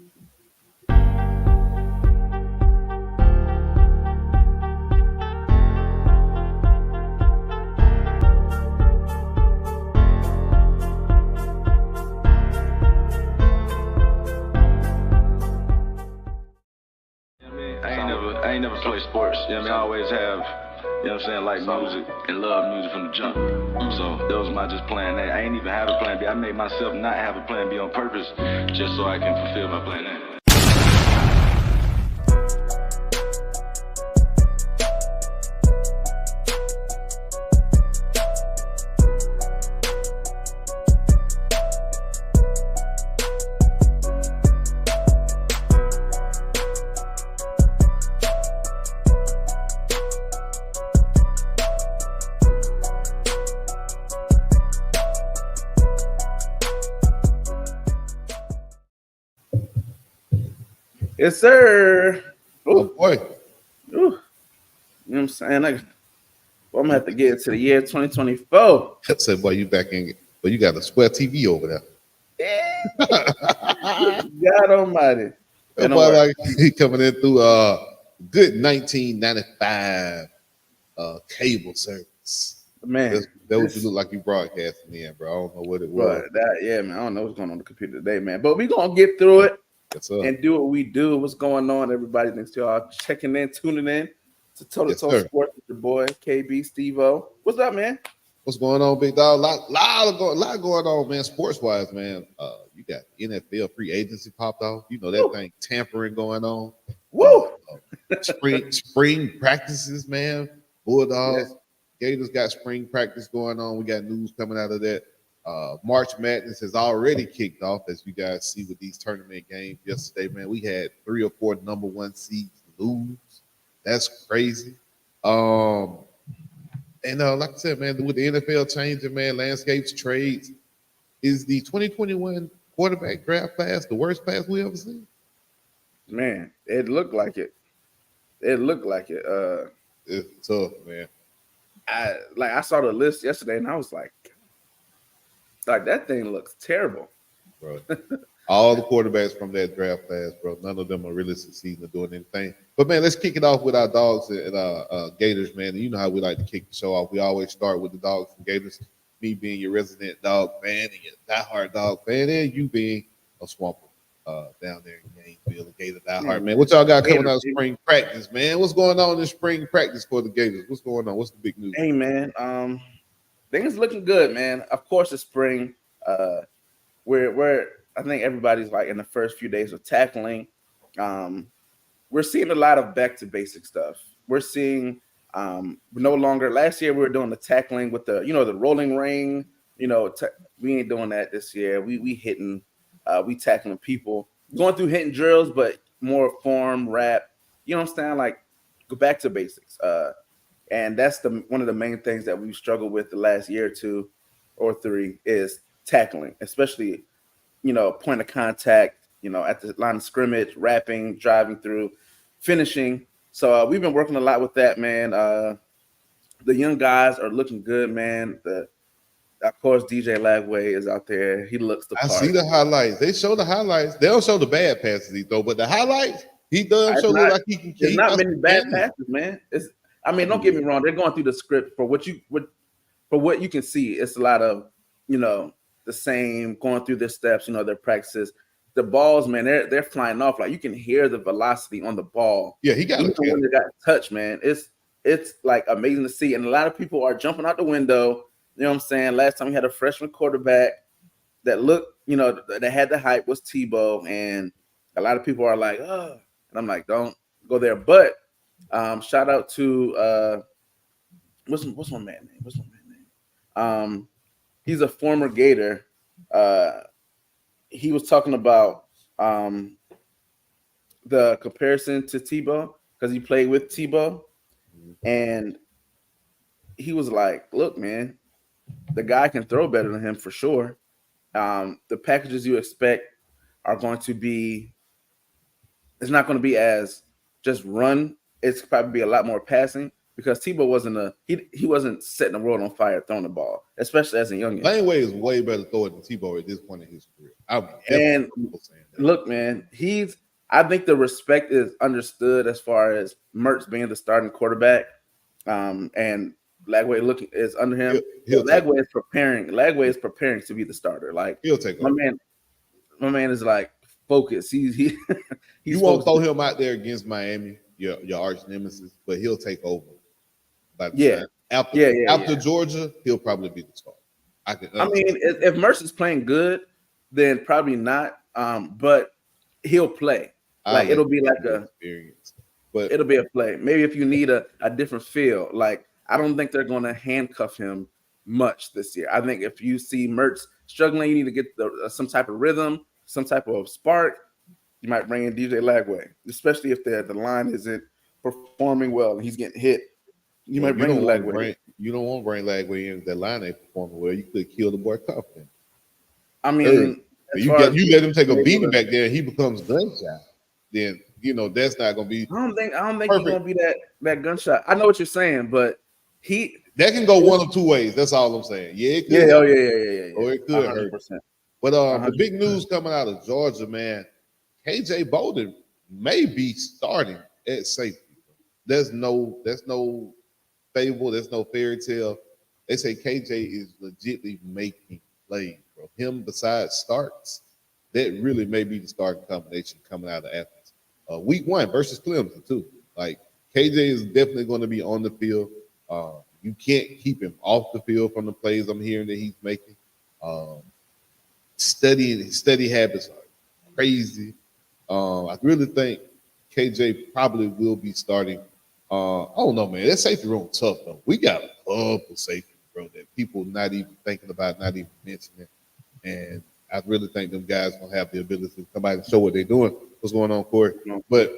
I ain't never played sports. You know what I mean? I always have, you know what I'm saying, like music and love music from the jump. So that was my just plan A. I ain't even have a plan B. I made myself not have a plan B on purpose just so I can fulfill my plan A. Yes, sir. Oh boy. Ooh. You know what I'm saying? I'm gonna have to get into the year 2024. I said, boy, you back in, but you got a square TV over there. God almighty. That boy, like he coming in through good 1995 cable service. Man, that would look like you broadcasting in, bro. I don't know what it was. Man, I don't know what's going on the computer today, man. But we gonna get through it. And do what we do. What's going on, everybody? Thanks to y'all checking in, tuning in to Toe2Toe Sports with your boy Kb Steveo. What's up, man? What's going on, big dog? Lot going on, man. Sports wise, man. You got NFL free agency popped off. You know that thing tampering going on. Woo! Spring practices, man. Bulldogs, Gators got spring practice going on. We got news coming out of that. March Madness has already kicked off, as you guys see with these tournament games yesterday, man. We had 3 or 4 number 1 seeds lose. That's crazy. And like I said, man, with the NFL changing, man, landscapes, trades, is the 2021 quarterback draft class the worst class we ever seen? Man, it looked like it. It's tough, man. I saw the list yesterday, and I was like that thing looks terrible, bro. All the quarterbacks from that draft class, bro, none of them are really succeeding or doing anything. But man, let's kick it off with our Dogs and Gators, man. And you know how we like to kick the show off. We always start with the Dogs and Gators. Me being your resident Dawg fan and your diehard Dawg fan, and you being a Swamper down there in Gainesville, the Gator diehard, man. What y'all got coming out of spring practice, man? What's going on in spring practice for the Gators? What's going on? What's the big news? Hey, man, things looking good, man. Of course, it's spring. We're I think everybody's like in the first few days of tackling. We're seeing a lot of back to basic stuff. We're seeing no longer. Last year we were doing the tackling with the the rolling ring. We ain't doing that this year. We hitting, we tackling people, going through hitting drills, but more form, rap. You know what I'm saying? Like go back to basics. And that's one of the main things that we've struggled with the last year or 2 or 3 is tackling, especially, point of contact, at the line of scrimmage, wrapping, driving through, finishing. So we've been working a lot with that, man. The young guys are looking good, man. Of course, DJ Lagway is out there. He looks the part. I see the highlights. They show the highlights. They don't show the bad passes he throw, but the highlights, he does show like he can. There's not many bad passes, man. Don't get me wrong. They're going through the script for what you can see. It's a lot of, the same, going through their steps, their practices. The balls, man, they're flying off. Like you can hear the velocity on the ball. Yeah, he got it. When they got touched, man. It's like amazing to see. And a lot of people are jumping out the window. You know what I'm saying? Last time we had a freshman quarterback that looked, that had the hype was Tebow. And a lot of people are like, oh, and I'm like, don't go there. But shout out to what's my man name? He's a former Gator. He was talking about the comparison to Tebow because he played with Tebow, and he was like, "Look, man, the guy can throw better than him for sure. The packages you expect are going to be. It's not going to be as just run. It's probably be a lot more passing. because Tebow wasn't he wasn't setting the world on fire throwing the ball, especially as a youngin. Laneway is way better thrower than Tebow at this point in his career. And look, man, I think the respect is understood as far as Mertz being the starting quarterback, and Lagway is under him. Lagway is preparing to be the starter. Like he'll take my over. My man is like focused. He's you won't throw him out there against Miami, your arch nemesis, but he'll take over. After Georgia, he'll probably be the starter. I mean, if Mertz is playing good, then probably not. But he'll play. Like it'll be like a experience, but it'll be a play. Maybe if you need a different feel, like I don't think they're going to handcuff him much this year. I think if you see Mertz struggling, you need to get some type of rhythm, some type of spark. You might bring in DJ Lagway, especially if the line isn't performing well and he's getting hit. You might bring Lagway. You don't want to bring Lagway in if that line ain't performing well. You could kill the boy confident. I mean, you let him take a beating back there and he becomes gunshot. Then that's not going to be. I don't think he's going to be that gunshot. I know what you're saying, but that can go one of two ways. That's all I'm saying. Yeah, it could. Yeah. Or it could 100%. Hurt. But the big news coming out of Georgia, man, KJ Bolden may be starting at safety. There's no fable. There's no fairy tale. They say KJ is legitimately making plays, bro. Him besides starts, that really may be the starting combination coming out of Athens. Week 1 versus Clemson too. Like KJ is definitely going to be on the field. You can't keep him off the field from the plays I'm hearing that he's making. Study habits are crazy. I really think KJ probably will be starting. I don't know, man. That safety room tough though. We got a couple safety, bro, that people not even thinking about, not even mentioning. And I really think them guys gonna have the ability to come out and show what they're doing. What's going on, Corey? But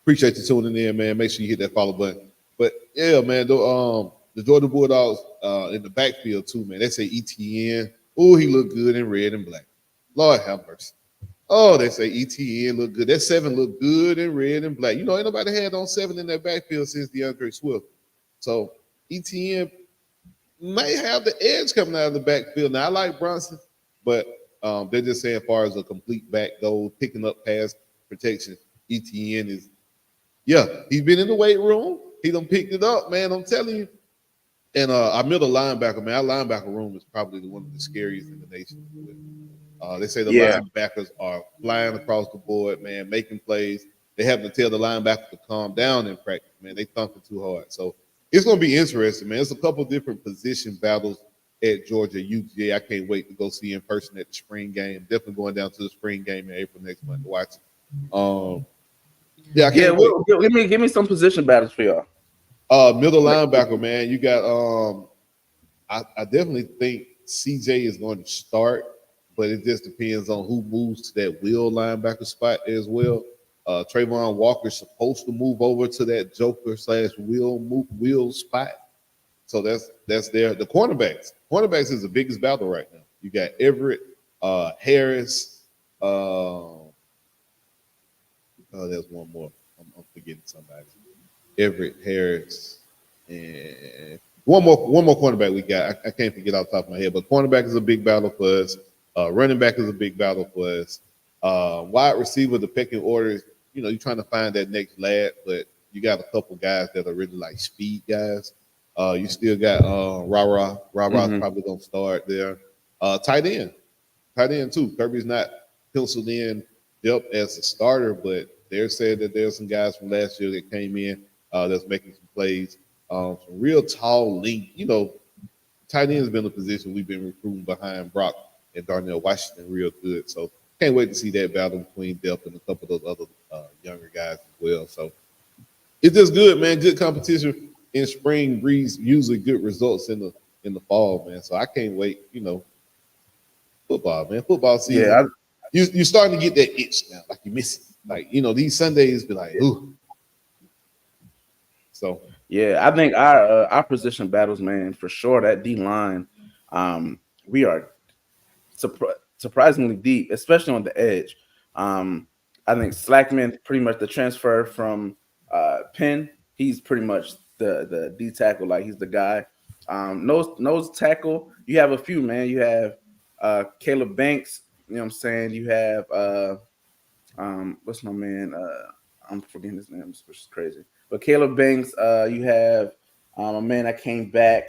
appreciate you tuning in, man. Make sure you hit that follow button. But yeah, man, the Georgia Bulldogs in the backfield too, man. They say ETN. Oh, he looked good in red and black. Lord have mercy. Oh, they say ETN look good. That 7 looked good in red and black. Ain't nobody had on 7 in that backfield since DeAndre Swift. So ETN may have the edge coming out of the backfield. Now I like Bronson, but they're just saying as far as a complete back goal, picking up pass protection, ETN is, he's been in the weight room. He done picked it up, man. I'm telling you. And our middle linebacker, man, our linebacker room is probably one of the scariest in the nation. They say the linebackers are flying across the board, man, making plays. They have to tell the linebacker to calm down in practice, man. They thumping too hard. So it's going to be interesting, man. It's a couple different position battles at Georgia UGA. I can't wait to go see in person at the spring game. Definitely going down to the spring game in April next month to watch it. Give me some position battles for y'all. Middle linebacker, man. You got I definitely think CJ is going to start, but it just depends on who moves to that will linebacker spot as well. Trayvon Walker's supposed to move over to that joker / will spot. So that's there. The cornerbacks. Cornerbacks is the biggest battle right now. You got Everett, Harris. There's one more. I'm forgetting somebody. Everett, Harris, and one more cornerback we got. I can't forget off the top of my head, but cornerback is a big battle for us. Running back is a big battle for us. Wide receiver, the pecking order is, you're trying to find that next lad, but you got a couple guys that are really like speed guys. You still got Ra-Ra. Ra-Ra's probably going to start there. Tight end too. Kirby's not penciled in depth as a starter, but they're saying that there's some guys from last year that came in that's making some plays. Some real tall length. Tight end has been a position we've been recruiting behind Brock and Darnell Washington real good. So can't wait to see that battle between depth and a couple of those other younger guys as well. So it's just good, man. Good competition in spring breeds usually good results in the fall, man. So I can't wait. Football, man. Football season. Yeah, you're starting to get that itch now, like you miss it. Like, these Sundays be like, ooh. So yeah, I think our position battles, man, for sure. That D line, we are surprisingly deep, especially on the edge. I think Slackman, pretty much the transfer from Penn, he's pretty much the D tackle. Like he's the guy. Nose tackle. You have a few, man. You have Caleb Banks. You know what I'm saying? You have what's my man? I'm forgetting his name, which is crazy. But Caleb Banks. You have a man that came back,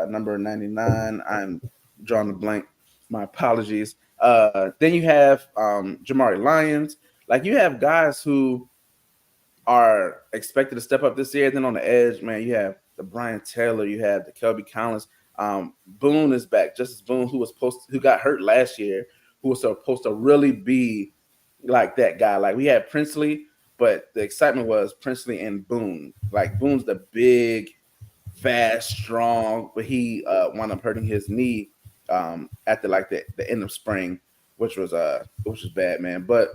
number 99. I'm drawing a blank. My apologies. Then you have Jamari Lyons. Like you have guys who are expected to step up this year. Then on the edge, man, you have the Brian Taylor, you have the Kelby Collins. Boone is back. Justice Boone, who got hurt last year, who was supposed to really be like that guy. Like we had Princely, but the excitement was Princely and Boone. Like Boone's the big, fast, strong, but he wound up hurting his knee after like the end of spring, which was bad, man. But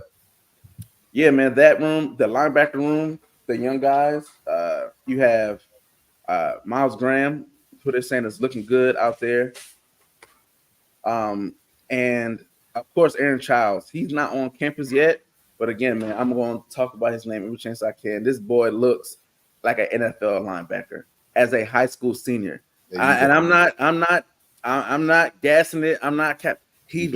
yeah, man, that room, the linebacker room, the young guys, you have Miles Graham, who they're saying is looking good out there. And of course, Aaron Childs. He's not on campus yet, but again, man, I'm going to talk about his name every chance I can. This boy looks like an NFL linebacker as a high school senior. I'm not gassing it. I'm not cap. He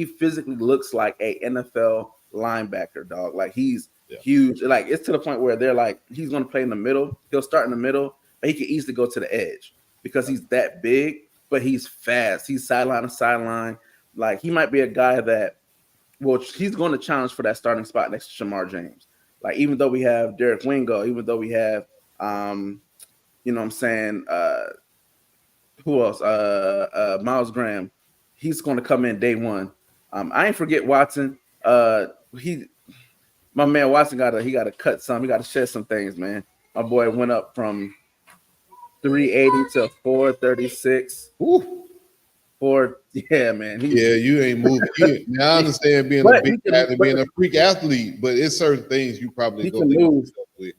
physically looks like a NFL linebacker, dog. Like he's huge. Like it's to the point where they're like, he's going to play in the middle. He'll start in the middle, but he can easily go to the edge because he's that big, but he's fast. He's sideline to sideline. Like he might be a guy that, well, he's going to challenge for that starting spot next to Shamar James. Like even though we have Derek Wingo, even though we have, you know what I'm saying, who else? Miles Graham. He's going to come in day one. I ain't forget Watson. My man Watson got to cut some. He got to shed some things, man. My boy went up from 380 to 436. Yeah, man. You ain't moving. Now I understand being a big guy and being a freak athlete, but it's certain things you probably go move with.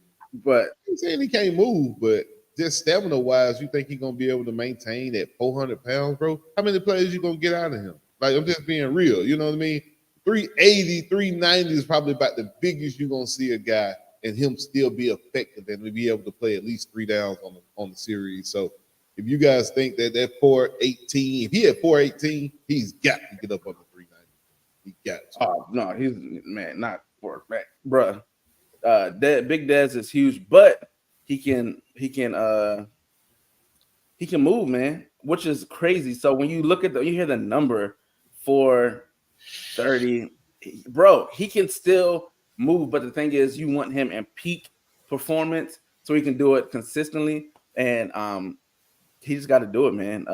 But I'm saying he can't move, but just stamina wise, you think he's gonna be able to maintain that 400 pounds, bro? How many players you gonna get out of him? Like I'm just being real, you know what I mean? 380, 390 is probably about the biggest you're gonna see a guy and him still be effective and be able to play at least 3 downs on the series. So if you guys think that 418, if he had 418, he's got to get up on the 390. He got to. Oh no, he's not for a fact, bruh. Big Dez is huge, but he can move, man, which is crazy. So when you look at you hear the number 430, bro, he can still move, but the thing is you want him in peak performance so he can do it consistently, and he just got to do it, man.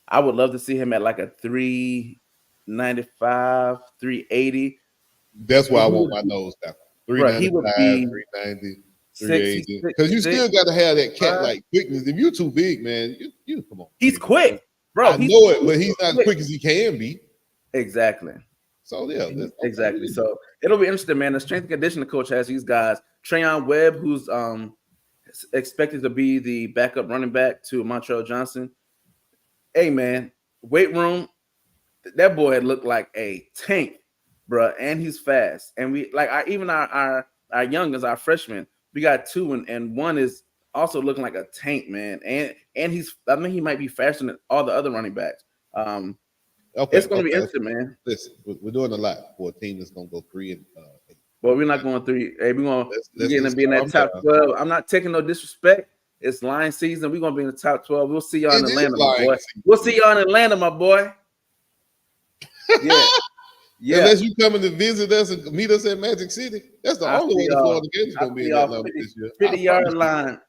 I would love to see him at like a 395, 380. That's why I want my nose down. 395, 390, 380. Because you still got to have that cat-like quickness. If you're too big, man, you come on. He's quick, bro. I know it, but he's not as quick as he can be. Exactly. So, yeah. Exactly. So, it'll be interesting, man. The strength and conditioning coach has these guys. Trayon Webb, who's expected to be the backup running back to Montrell Johnson. Hey, man, weight room, that boy looked like a tank, bro, and he's fast. And we even our youngins, our freshmen, we got 2, and one is also looking like a tank, man. And I think he might be faster than all the other running backs. It's going to be interesting, man. Listen, we're doing a lot for a team that's going to go 3 and 8. Well, we're not going 3. Hey, we're going to be in that top 12. I'm not taking no disrespect. It's line season. We're going to be in the top 12. We'll see y'all in Atlanta, my boy. We'll see y'all in Atlanta, my boy. Yeah. Unless you coming to visit us and meet us at Magic City. That's the only way the Florida Gators going to be in Atlanta this year. 50-yard line.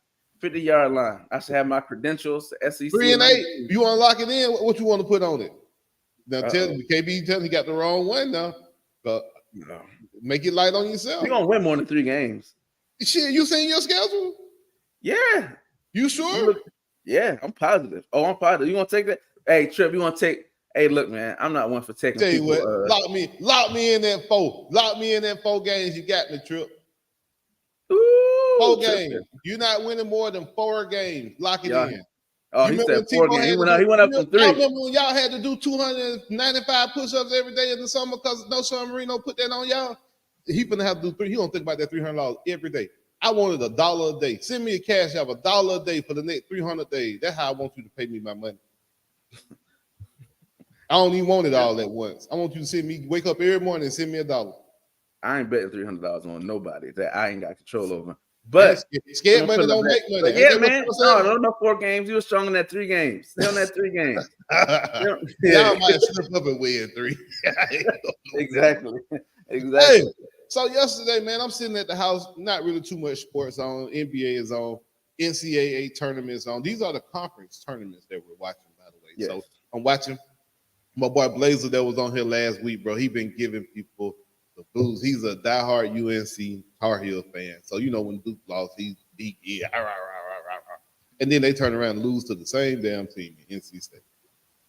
50-yard line. I should have my credentials, SEC. 3 and 8. You want to lock it in? What you want to put on it? Now, KB, tell him he got the wrong one now. Make it light on yourself. You're going to win more than 3 games. Shit, you seen your schedule? Yeah. You sure? Yeah, I'm positive. Oh, I'm positive. You going to take that? Hey, Trip, you want to take – hey, look, man, I'm not one for taking Tell you people, what, lock me in that 4. Lock me in that 4 games. You got me, Trip. Ooh, 4 games. You're not winning more than 4 games. Lock it in. Oh, he said 4 games. He went up from 3. I remember when y'all had to do 295 push-ups every day in the summer because no San Marino put that on y'all. He finna have to do 3. He don't think about that $300 every day. I wanted $1 a day. Send me a cash app, $1 a day for the next 300 days. That's how I want you to pay me my money. I don't even want it all at once. I want you to send me, wake up every morning and send me $1. I ain't betting $300 on nobody that I ain't got control over. But scared money don't make money. But yeah, man. No 4 games. You were strong in that 3 games. Still in that 3 games. Y'all might slip up and win 3. Exactly. Hey, so yesterday, man, I'm sitting at the house, not really too much sports on. NBA is on. NCAA tournaments on. These are the conference tournaments that we're watching, by the way. Yes. So I'm watching my boy Blazer that was on here last week, bro. He been giving people the blues. He's a diehard UNC Tar Heel fan. So, you know, when Duke lost, he's yeah, and then they turn around and lose to the same damn team in NC State.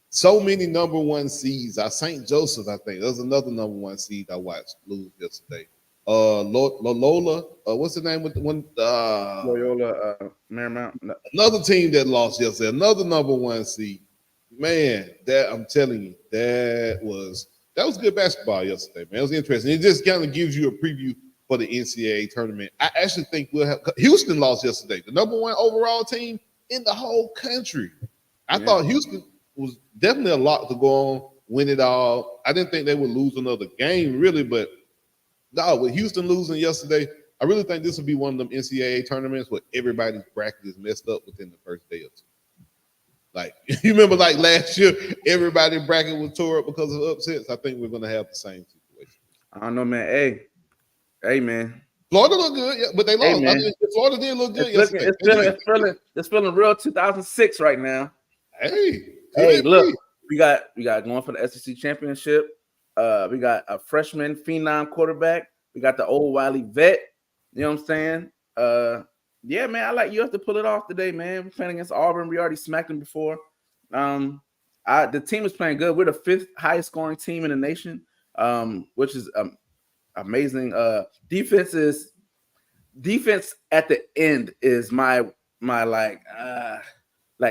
So many number 1 seeds. St. Joseph, I think. There's another number 1 seed I watched lose yesterday. Loyola, what's the name with the one? Loyola, Marymount. No. Another team that lost yesterday. Another number 1 seed. Man, that I'm telling you, that was good basketball yesterday, man. It was interesting. It just kind of gives you a preview for the NCAA tournament. I actually think we'll have Houston lost yesterday, the number 1 overall team in the whole country. I thought Houston was definitely a lot to go on, win it all. I didn't think they would lose another game, really, but no, with Houston losing yesterday, I really think this will be one of them NCAA tournaments where everybody's bracket is messed up within the first day or 2. Like, you remember, like last year, everybody's bracket was tore up because of upsets. I think we're going to have the same situation. I don't know, man. Hey, man. Florida looked good, yeah, but they lost. Hey, I mean, Florida did look good yesterday. It's feeling real 2006 right now. Hey, look, we got going for the SEC championship. We got a freshman phenom quarterback. We got the old Wiley vet. You know what I'm saying? Yeah, man, I like UF to pull it off today, man. We're playing against Auburn. We already smacked them before. The team is playing good. We're the 5th highest scoring team in the nation, which is amazing. Defense at the end is my like,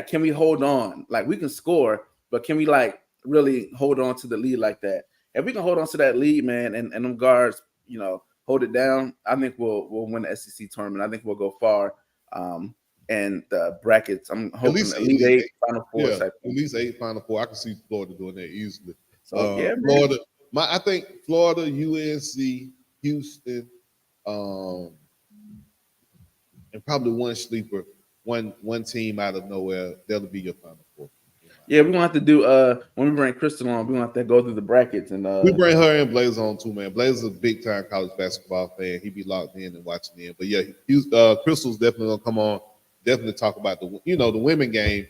can we hold on? Like, we can score, but can we like really hold on to the lead like that? If we can hold on to that lead, man, and them guards, you know, hold it down, I think we'll win the SEC tournament. I think we'll go far. And the brackets, I'm hoping at least 8 Final 4. Yeah, at least 8 Final 4. I can see Florida doing that easily. So Florida. I think Florida, UNC, Houston, and probably one sleeper, one team out of nowhere. That'll be your Final 4. Yeah, we're gonna have to do when we bring Crystal on, we're gonna have to go through the brackets and we bring her and Blazer on too, man. Blazer's a big time college basketball fan. He be locked in and watching in. But yeah, Crystal's definitely gonna come on, definitely talk about the women game.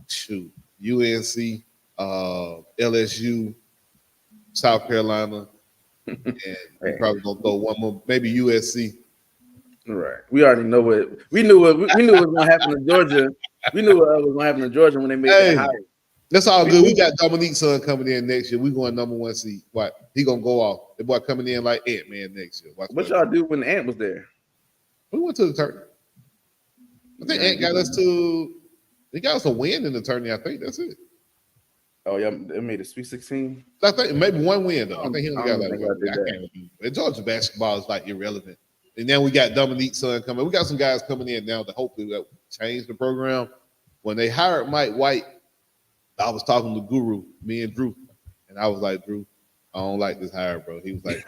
Shoot, UNC, LSU, South Carolina, and we're probably gonna throw one more, maybe USC. Right. We already know we knew what was gonna happen to Georgia. We knew what was gonna happen to Georgia when they made that hire. That's all good. We got Dominique's son coming in next year. We going number 1 seed. What? He gonna go off. The boy coming in like Ant-Man next year. What y'all do when Ant was there? We went to the tournament. I think Ant got us a win in the tournament. I think that's it. Oh, yeah, they made a Sweet 16. I think maybe 1 win though. I think he only got like one. Georgia basketball is like irrelevant. And then we got Dominique's son coming. We got some guys coming in now to hopefully that change the program. When they hired Mike White, I was talking to Guru, me and Drew, and I was like, Drew, I don't like this hire, bro. He was like,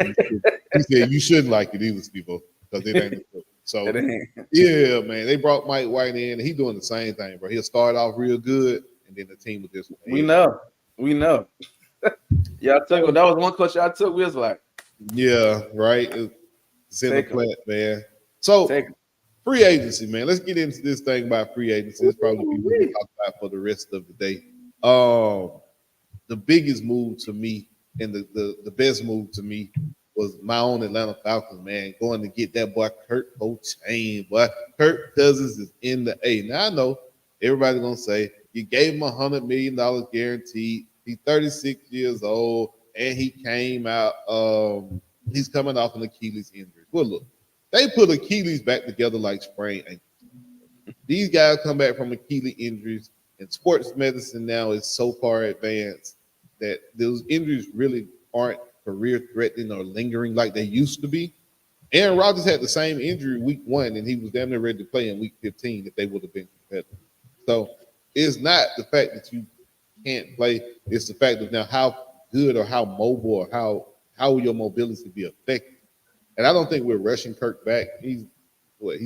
he said, you shouldn't like it either, Steve, because it ain't. So, yeah, man, they brought Mike White in, and he's doing the same thing, bro. He'll start off real good, and then the team will just. We know. Yeah, that was one coach I took. We was like, yeah, right. Plant, man. So free agency, man. Let's get into this thing about free agency. It's probably what we talk about for the rest of the day. The biggest move to me and the best move to me was my own Atlanta Falcons, man, going to get that boy Kurt Cochain. Boy, Kirk Cousins is in the A. Now I know everybody's gonna say you gave him $100 million guaranteed. He's 36 years old, and he came out. He's coming off an Achilles injury. Well, look, they put Achilles back together like sprained ankles. These guys come back from Achilles injuries, and sports medicine now is so far advanced that those injuries really aren't career-threatening or lingering like they used to be. Aaron Rodgers had the same injury week 1, and he was damn near ready to play in week 15 if they would have been competitive. So it's not the fact that you can't play; it's the fact of now how good or how mobile or how will your mobility be affected. And I don't think we're rushing Kirk back. He's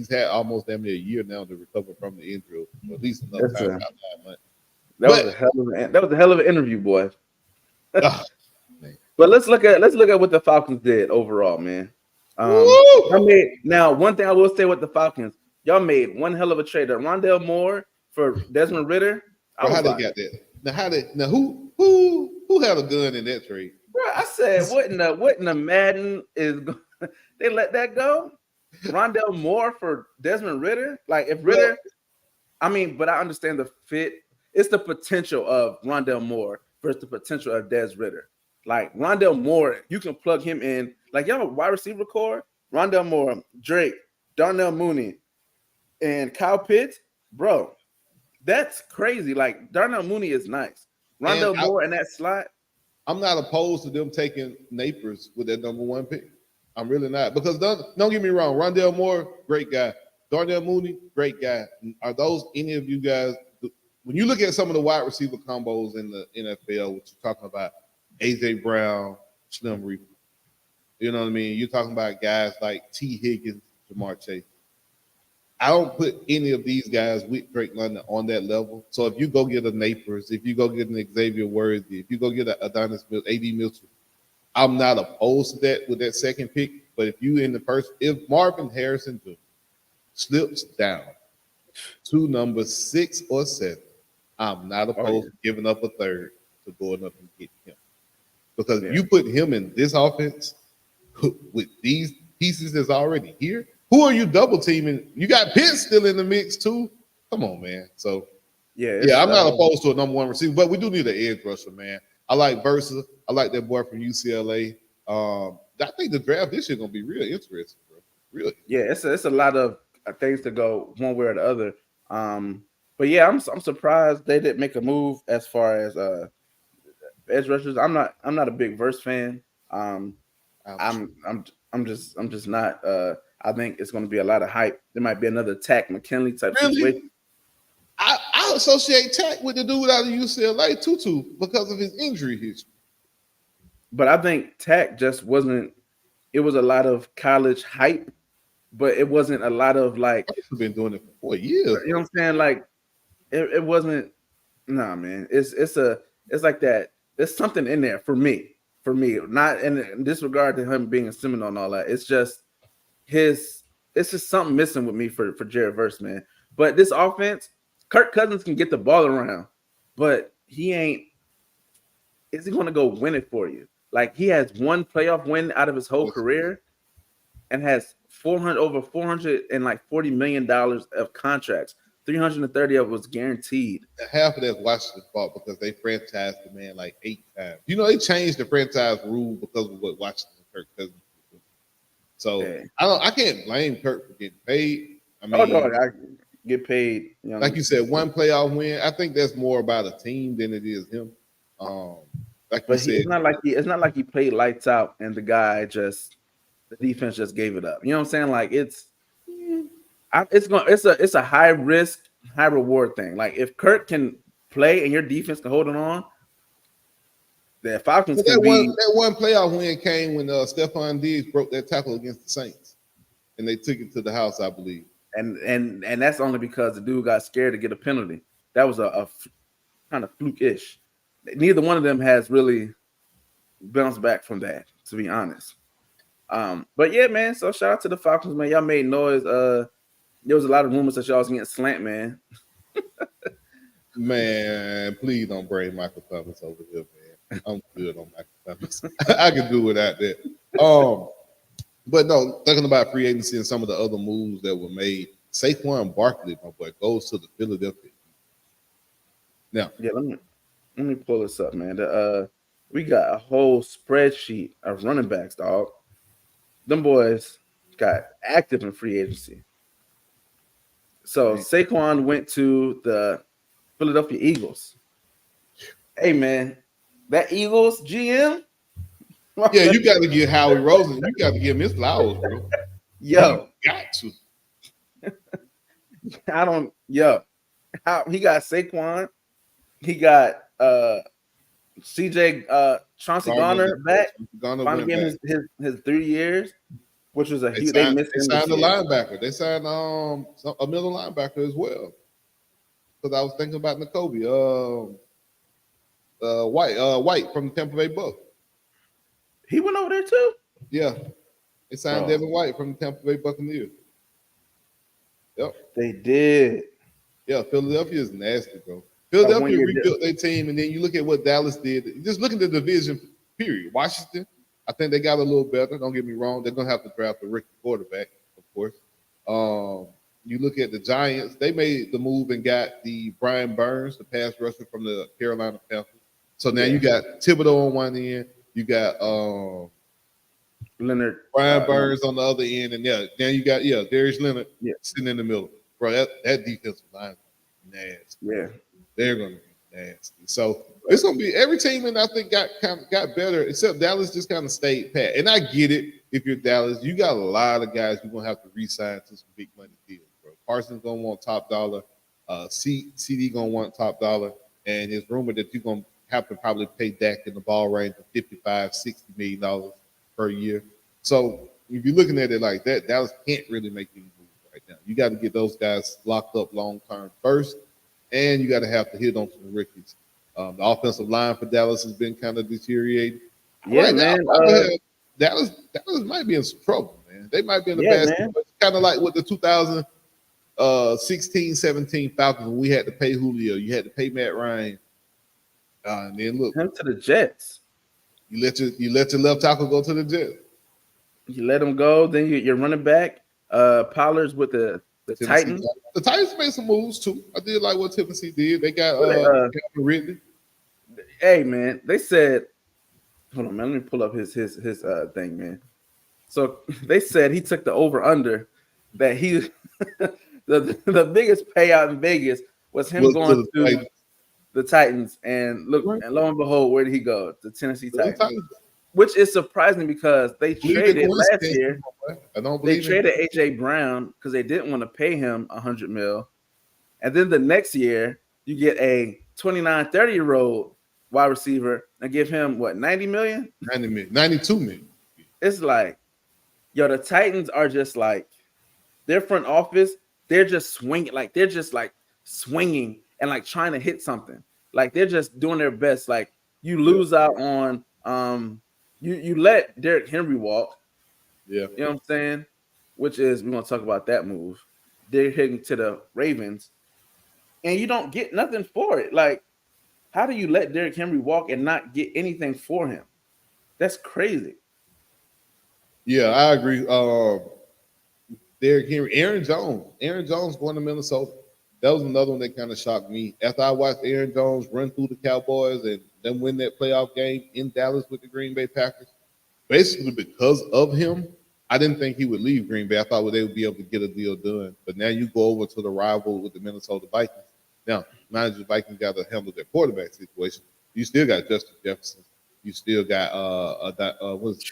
had almost damn near a year now to recover from the injury, or at least another time, about 9 months. That was a hell of an interview, boy. But let's look at what the Falcons did overall, man. Now one thing I will say with the Falcons, y'all made one hell of a trade. Rondale Moore for Desmond Ritter. How they got that? Who had a gun in that trade? Bro, I said, what in the Madden is they let that go? Rondale Moore for Desmond Ritter? Like if Ritter, but I understand the fit. It's the potential of Rondale Moore versus the potential of Des Ritter. Like Rondale Moore, you can plug him in. Like y'all wide receiver core, Rondale Moore, Drake, Darnell Mooney, and Kyle Pitts, bro. That's crazy. Like Darnell Mooney is nice. Rondale Moore in that slot. I'm not opposed to them taking Napers with their number 1 pick. I'm really not, because don't get me wrong. Rondale Moore, great guy. Darnell Mooney, great guy. Are those any of you guys? When you look at some of the wide receiver combos in the NFL, what you're talking about, AJ Brown, Slim Reaper. You know what I mean? You're talking about guys like T. Higgins, Jamar Chase. I don't put any of these guys with Drake London on that level. So if you go get a Napers, if you go get an Xavier Worthy, if you go get an Adonis A.D. Mitchell, I'm not opposed to that with that second pick. But if you in the first, if Marvin Harrison Jr. slips down to number 6 or 7, I'm not opposed to giving up a third to going up and getting him. Because if you put him in this offense with these pieces that's already here, who are you double teaming? You got Pitts still in the mix too. Come on, man. So I'm not opposed to a number 1 receiver, but we do need an edge rusher, man. I like Versa. I like that boy from UCLA. I think the draft this year gonna be real interesting, bro. Really. Yeah, it's a lot of things to go one way or the other. But yeah, I'm surprised they didn't make a move as far as edge rushers. I'm not a big Verse fan. I'm just not. I think it's going to be a lot of hype. There might be another Tack McKinley type situation. I associate Tack with the dude out of UCLA, Tutu, because of his injury history. But I think Tack just wasn't. It was a lot of college hype, but it wasn't a lot of like. I've been doing it for 4 years. You know what I'm saying? Like, it wasn't. Nah, man. It's like that. There's something in there for me. Not in disregard to him being a Seminole and all that. It's just it's just something missing with me for Jared Verse, man. But this offense, Kirk Cousins can get the ball around, but he ain't. Is he going to go win it for you? Like he has one playoff win out of his whole career, and has over $440 million of contracts. 330 of it was guaranteed. Half of that's Washington's fault because they franchised the man like 8 times. You know, they changed the franchise rule because of what Washington and Kirk Cousins did. So I can't blame Kirk for getting paid. I mean, I get paid. You know, like you said, one playoff win. I think that's more about a team than it is him. Like you said, it's not like he played lights out and the defense just gave it up. You know what I'm saying? Like it's a high risk, high reward thing. Like if Kirk can play and your defense can hold it on, the Falcons can be. That one playoff win came when Stephon Diggs broke that tackle against the Saints, and they took it to the house, I believe. And that's only because the dude got scared to get a penalty. That was a kind of fluke-ish. Neither one of them has really bounced back from that, to be honest. But yeah, man. So shout out to the Falcons, man. Y'all made noise. There was a lot of rumors that y'all was getting slant, man. Man, please don't bring Michael Thomas over here, man. I'm good on Michael Thomas. I can do without that. But no, talking about free agency and some of the other moves that were made. Saquon Barkley, my boy, goes to the Philadelphia. Now, yeah, let me pull this up, man. We got a whole spreadsheet of running backs, dog. Them boys got active in free agency. So Saquon went to the Philadelphia Eagles. Hey, man, that Eagles GM? Yeah, you got to give Howie Rosen. You got to give him his flowers, bro. Yo, got to. I don't. Yo, he got Saquon. He got CJ Chauncey Garner back. Finally gave him his 3 years, which was a huge. They missed him. They signed a linebacker. They signed a middle linebacker as well. Because I was thinking about N'Kobe. White from the Tampa Bay Bucks. He went over there too. Yeah, they signed Devin White from the Tampa Bay Buccaneers. Yep, they did. Yeah, Philadelphia is nasty, bro. Philadelphia rebuilt their team, and then you look at what Dallas did. Just look at the division. Period. Washington, I think they got a little better. Don't get me wrong. They're gonna have to draft a rookie quarterback, of course. You look at the Giants. They made the move and got the Brian Burns, the pass rusher from the Carolina Panthers. So now you got Thibodeau on one end. You got Leonard Brian Burns on the other end, and now you got Darius Leonard sitting in the middle. Bro, that defensive line is nasty. Yeah, they're gonna be nasty. So it's gonna be every team, and I think got better, except Dallas just kind of stayed pat. And I get it. If you're Dallas, you got a lot of guys you're gonna have to re-sign to some big money deals, bro. Carson's gonna want top dollar. CD gonna want top dollar, and it's rumored that you're gonna have to probably pay Dak in the ball range of $55-60 million per year. So if you're looking at it like that, Dallas can't really make any moves right now. You got to get those guys locked up long term first, and you got to have to hit on some rookies. The offensive line for Dallas has been kind of deteriorating. Yeah, right man. Now, Dallas might be in some trouble, man. They might be in the bad situation. Kind of like with the 2016-17 Falcons when we had to pay Julio. You had to pay Matt Ryan. And then look, him to the Jets. You let your left tackle go to the Jets. You let him go. Then you're running back. Pollard's with the Titans. The Titans made some moves too. I did like what Tennessee did. They got Ridley. Hey man, they said, hold on, man. Let me pull up his thing, man. So they said he took the over under that he the biggest payout in Vegas was him going to the Titans, and look, and lo and behold, where did he go? The Tennessee Titans, which is surprising because they traded last year. They traded AJ Brown because they didn't want to pay him $100 million, and then the next year you get a 29, 30-year-old wide receiver and give him what, $90 million? 90 million, 92 million. It's like, yo, the Titans are just like their front office. They're just swinging, swinging and like trying to hit something. Like they're just doing their best. Like you lose out on you let Derrick Henry walk. Yeah. You know what I'm saying? Which is, we're gonna talk about that move. They're hitting to the Ravens, and you don't get nothing for it. Like, how do you let Derrick Henry walk and not get anything for him? That's crazy. Yeah, I agree. Derrick Henry, Aaron Jones going to Minnesota. That was another one that kind of shocked me. After I watched Aaron Jones run through the Cowboys and then win that playoff game in Dallas with the Green Bay Packers, basically because of him, I didn't think he would leave Green Bay. I thought they would be able to get a deal done. But now you go over to the rival with the Minnesota Vikings. Now, mind you, the Vikings got to handle their quarterback situation. You still got Justin Jefferson. You still got Adonis.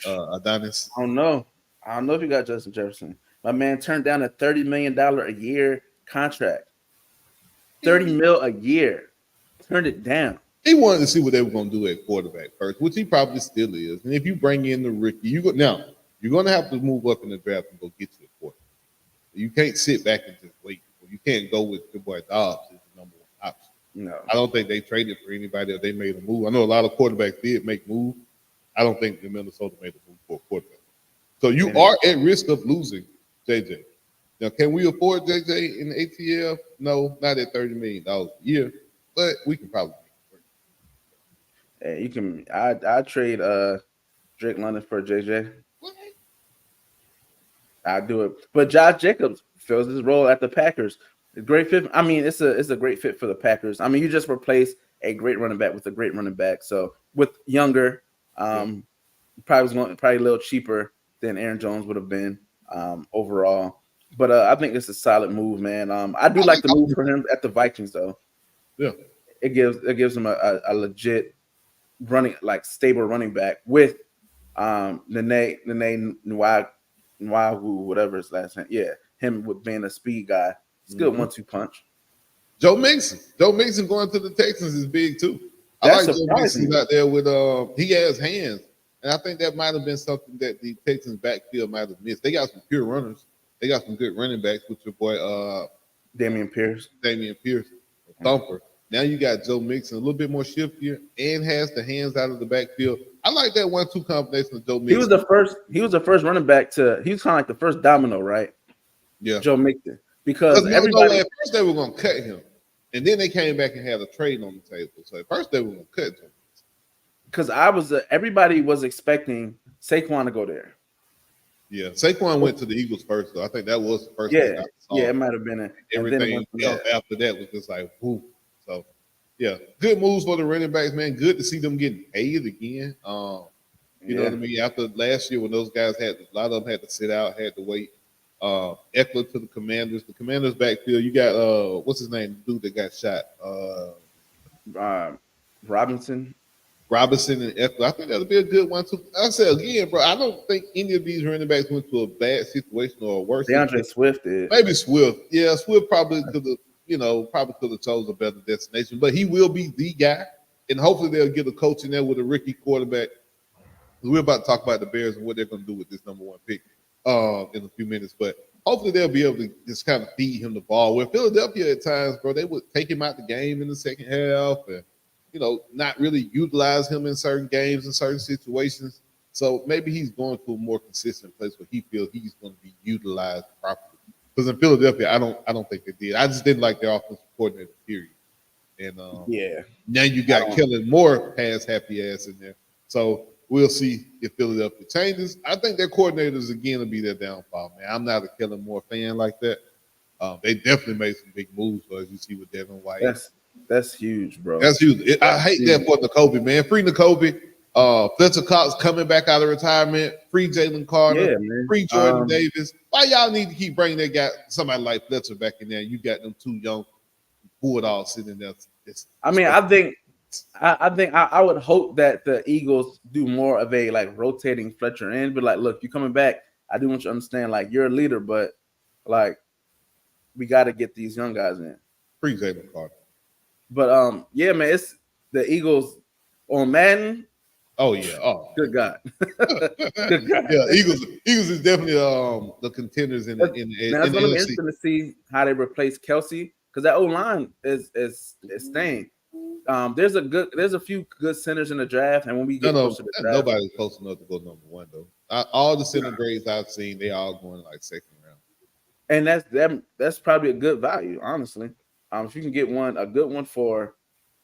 I don't know if you got Justin Jefferson. My man turned down a $30 million a year contract. $30 million a year. Turned it down. He wanted to see what they were going to do at quarterback first, which he probably still is. And if you bring in the rookie, you're going to have to move up in the draft and go get you a quarterback. You can't sit back and just wait. You can't go with your boy Dawgs as the number one option. No, I don't think they traded for anybody, or they made a move. I know a lot of quarterbacks did make moves. I don't think the Minnesota made a move for a quarterback. So you are at risk of losing JJ. Now, can we afford JJ in the ATL? No, not at $30 million a year, but we can probably make it work. Hey, you can. I trade Drake London for JJ. What? I'll do it. But Josh Jacobs fills his role at the Packers. A great fit. I mean, it's a great fit for the Packers. I mean, you just replace a great running back with a great running back. So with younger, probably a little cheaper than Aaron Jones would have been overall. But I think it's a solid move, man. I do like the move for him at the Vikings, though. Yeah, it gives him a legit running, like stable running back with Nene Wahoo, whatever his last name. Yeah, him with being a speed guy. It's good 1-2 punch. Joe Mixon going to the Texans is big too. That's I like Joe surprising. Mixon out there with he has hands, and I think that might have been something that the Texans backfield might have missed. They got some pure runners. They got some good running backs with your boy Damian Pierce, thumper. Now you got Joe Mixon, a little bit more shiftier, and has the hands out of the backfield. I like that 1-2 combination of Joe Mixon. He was the first running back to. He was kind of like the first domino, right? Yeah, Joe Mixon, because everybody at first they were going to cut him, and then they came back and had a trade on the table. So at first they were going to cut him. Because everybody was expecting Saquon to go there. Yeah, Saquon went to the Eagles first, though. I think that was the first. Yeah, it might have been. Everything after that was just like, whoo. So, yeah, good moves for the running backs, man. Good to see them getting paid again. You know what I mean? After last year when those guys a lot of them had to sit out, had to wait. Eckler to the Commanders. The Commanders backfield, you got what's his name? The dude that got shot. Robinson and Eckler. I think that'll be a good one too. I say again, bro, I don't think any of these running backs went to a bad situation or a worse. DeAndre Swift did. Maybe Swift. Yeah, Swift probably could have chose a better destination, but he will be the guy. And hopefully they'll get a coach in there with a rookie quarterback. We're about to talk about the Bears and what they're going to do with this number 1 pick in a few minutes, but hopefully they'll be able to just kind of feed him the ball. Where Philadelphia at times, bro, they would take him out the game in the second half and not really utilize him in certain games, in certain situations. So maybe he's going to a more consistent place where he feels he's going to be utilized properly. Because in Philadelphia, I don't think they did. I just didn't like their offensive coordinator, period. And now you got Kellen Moore pass happy ass in there. So we'll see if Philadelphia changes. I think their coordinators again will be their downfall, man. I'm not a Kellen Moore fan like that. They definitely made some big moves, as you see with Devin White. That's huge, bro. That's huge. I hate that for Nakobe, man. Free Nakobe. Fletcher Cox coming back out of retirement. Free Jalen Carter. Yeah, free Jordan Davis. Why y'all need to keep bringing that guy, somebody like Fletcher, back in there? You got them 2 young Bulldogs sitting there. I would hope that the Eagles do more of a rotating Fletcher in, but look, you coming back. I do want you to understand, you're a leader, but we got to get these young guys in. Free Jalen Carter. But yeah, man, it's the Eagles on Madden. Oh yeah, good God. Good God. Yeah, Eagles is definitely the contenders in the Now it's gonna be interesting to see how they replace Kelsey, because that O-line is staying. There's a few good centers in the draft, and when we get close to the draft, nobody's close enough to go number 1 though. All the center grades I've seen, they all going second round, and that's probably a good value, honestly. If you can get a good one for,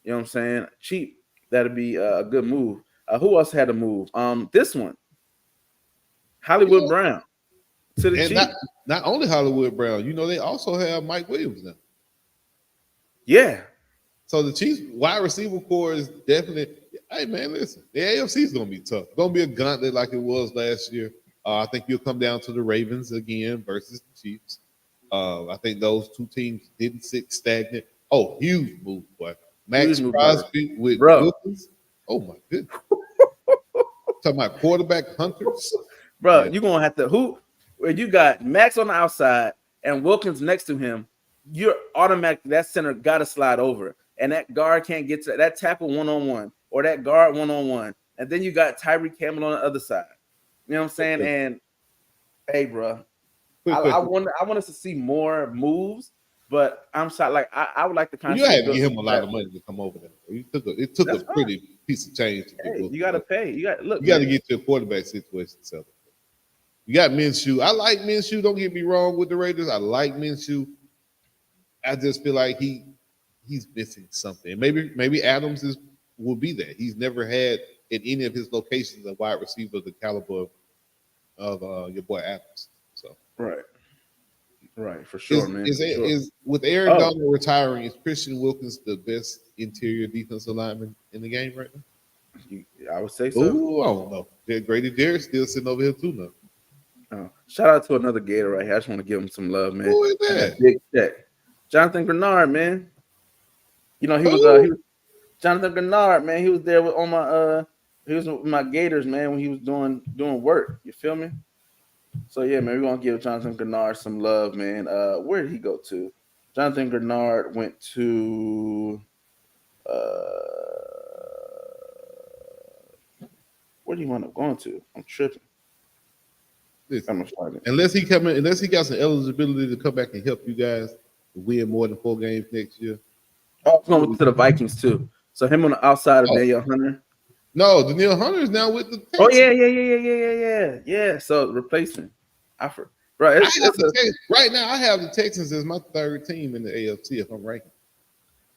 you know what I'm saying, cheap, that'd be a good move. Who else had a move? This one, Hollywood Brown to the Chiefs. Not only Hollywood Brown, they also have Mike Williams now. Yeah. So the Chiefs wide receiver core is definitely. Hey man, listen, the AFC is gonna be tough. It's gonna be a gauntlet like it was last year. I think you'll come down to the Ravens again versus the Chiefs. I think those 2 teams didn't sit stagnant. Oh, huge move, boy. Max Crosby with Wilkins. Oh my goodness. Talking about quarterback hunters. Bro, you're gonna have to when you got Max on the outside and Wilkins next to him, you're automatically that center gotta slide over. And that guard can't get to that tackle 1-on-1 or that guard 1-on-1. And then you got Tyreek Campbell on the other side. You know what I'm saying? And hey, bro. I want us to see more moves, but I'm sorry. I would like to kind of. You had to give him a lot of money to come over there. It took a pretty piece of change to get. You got to pay. You got to get your quarterback situation settled. You got Minshew. I like Minshew. Don't get me wrong with the Raiders. I like Minshew. I just feel like he's missing something. Maybe Adams will be there. He's never had in any of his locations a wide receiver of the caliber of your boy Adams. So right, for sure, man. Is with Aaron Donald retiring, is Christian Wilkins the best interior defensive lineman in the game right now? I would say so. Ooh, I don't know. Grady Derrick still sitting over here too now. Shout out to another Gator right here. I just want to give him some love, man. Who is that? Big check. Jonathan Grenard, man. He was Jonathan Grenard, man. He was there with my Gators, man, when he was doing work. You feel me? So yeah, man, we're gonna give Jonathan Grenard some love, man. Where did he go to? Jonathan Grenard went to where do you want to go to? I'm tripping. Unless he got some eligibility to come back and help you guys win more than 4 games next year. Oh, it's going to the Vikings too. So him on the outside of Daniel Hunter. No, Daniel Hunter is now with the Texans. Oh yeah. So replacement. Right. Right now, I have the Texans as my 3rd team in the AFC if I'm ranking.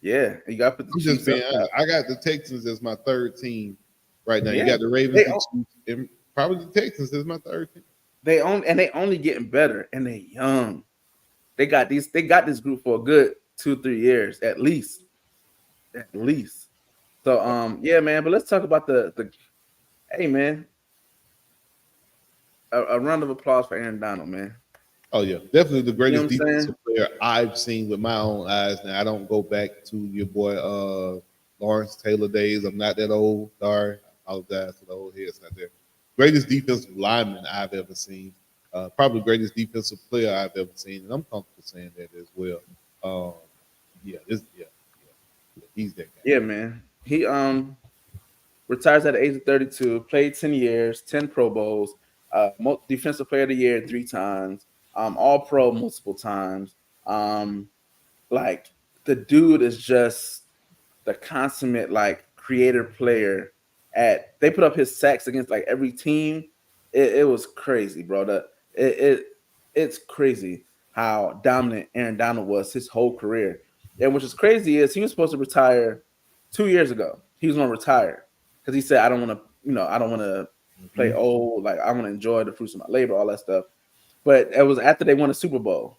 Yeah, you got to put the Chiefs up. I got the Texans as my 3rd team right now. Yeah. You got the Ravens, the Chiefs, and probably the Texans as my 3rd team. They only getting better, and they young. They got this group for a good 2-3 years at least. So yeah, man. But let's talk about the hey, man. A round of applause for Aaron Donald, man. Oh yeah, definitely the greatest defensive player I've seen with my own eyes. Now I don't go back to your boy Lawrence Taylor days. I'm not that old. Sorry, I apologize to the old heads out there. Greatest defensive lineman I've ever seen. Probably greatest defensive player I've ever seen, and I'm comfortable saying that as well. He's that guy. Yeah, man. He retires at the age of 32. Played 10 years, 10 Pro Bowls. Defensive Player of the Year 3 times. All Pro multiple times. Like the dude is just the consummate creator player. They put up his sacks against every team. It was crazy, bro. It's crazy how dominant Aaron Donald was his whole career. And which is crazy is he was supposed to retire 2 years ago. He was going to retire because he said, I don't want to play old. I want to enjoy the fruits of my labor, all that stuff. But it was after they won a Super Bowl.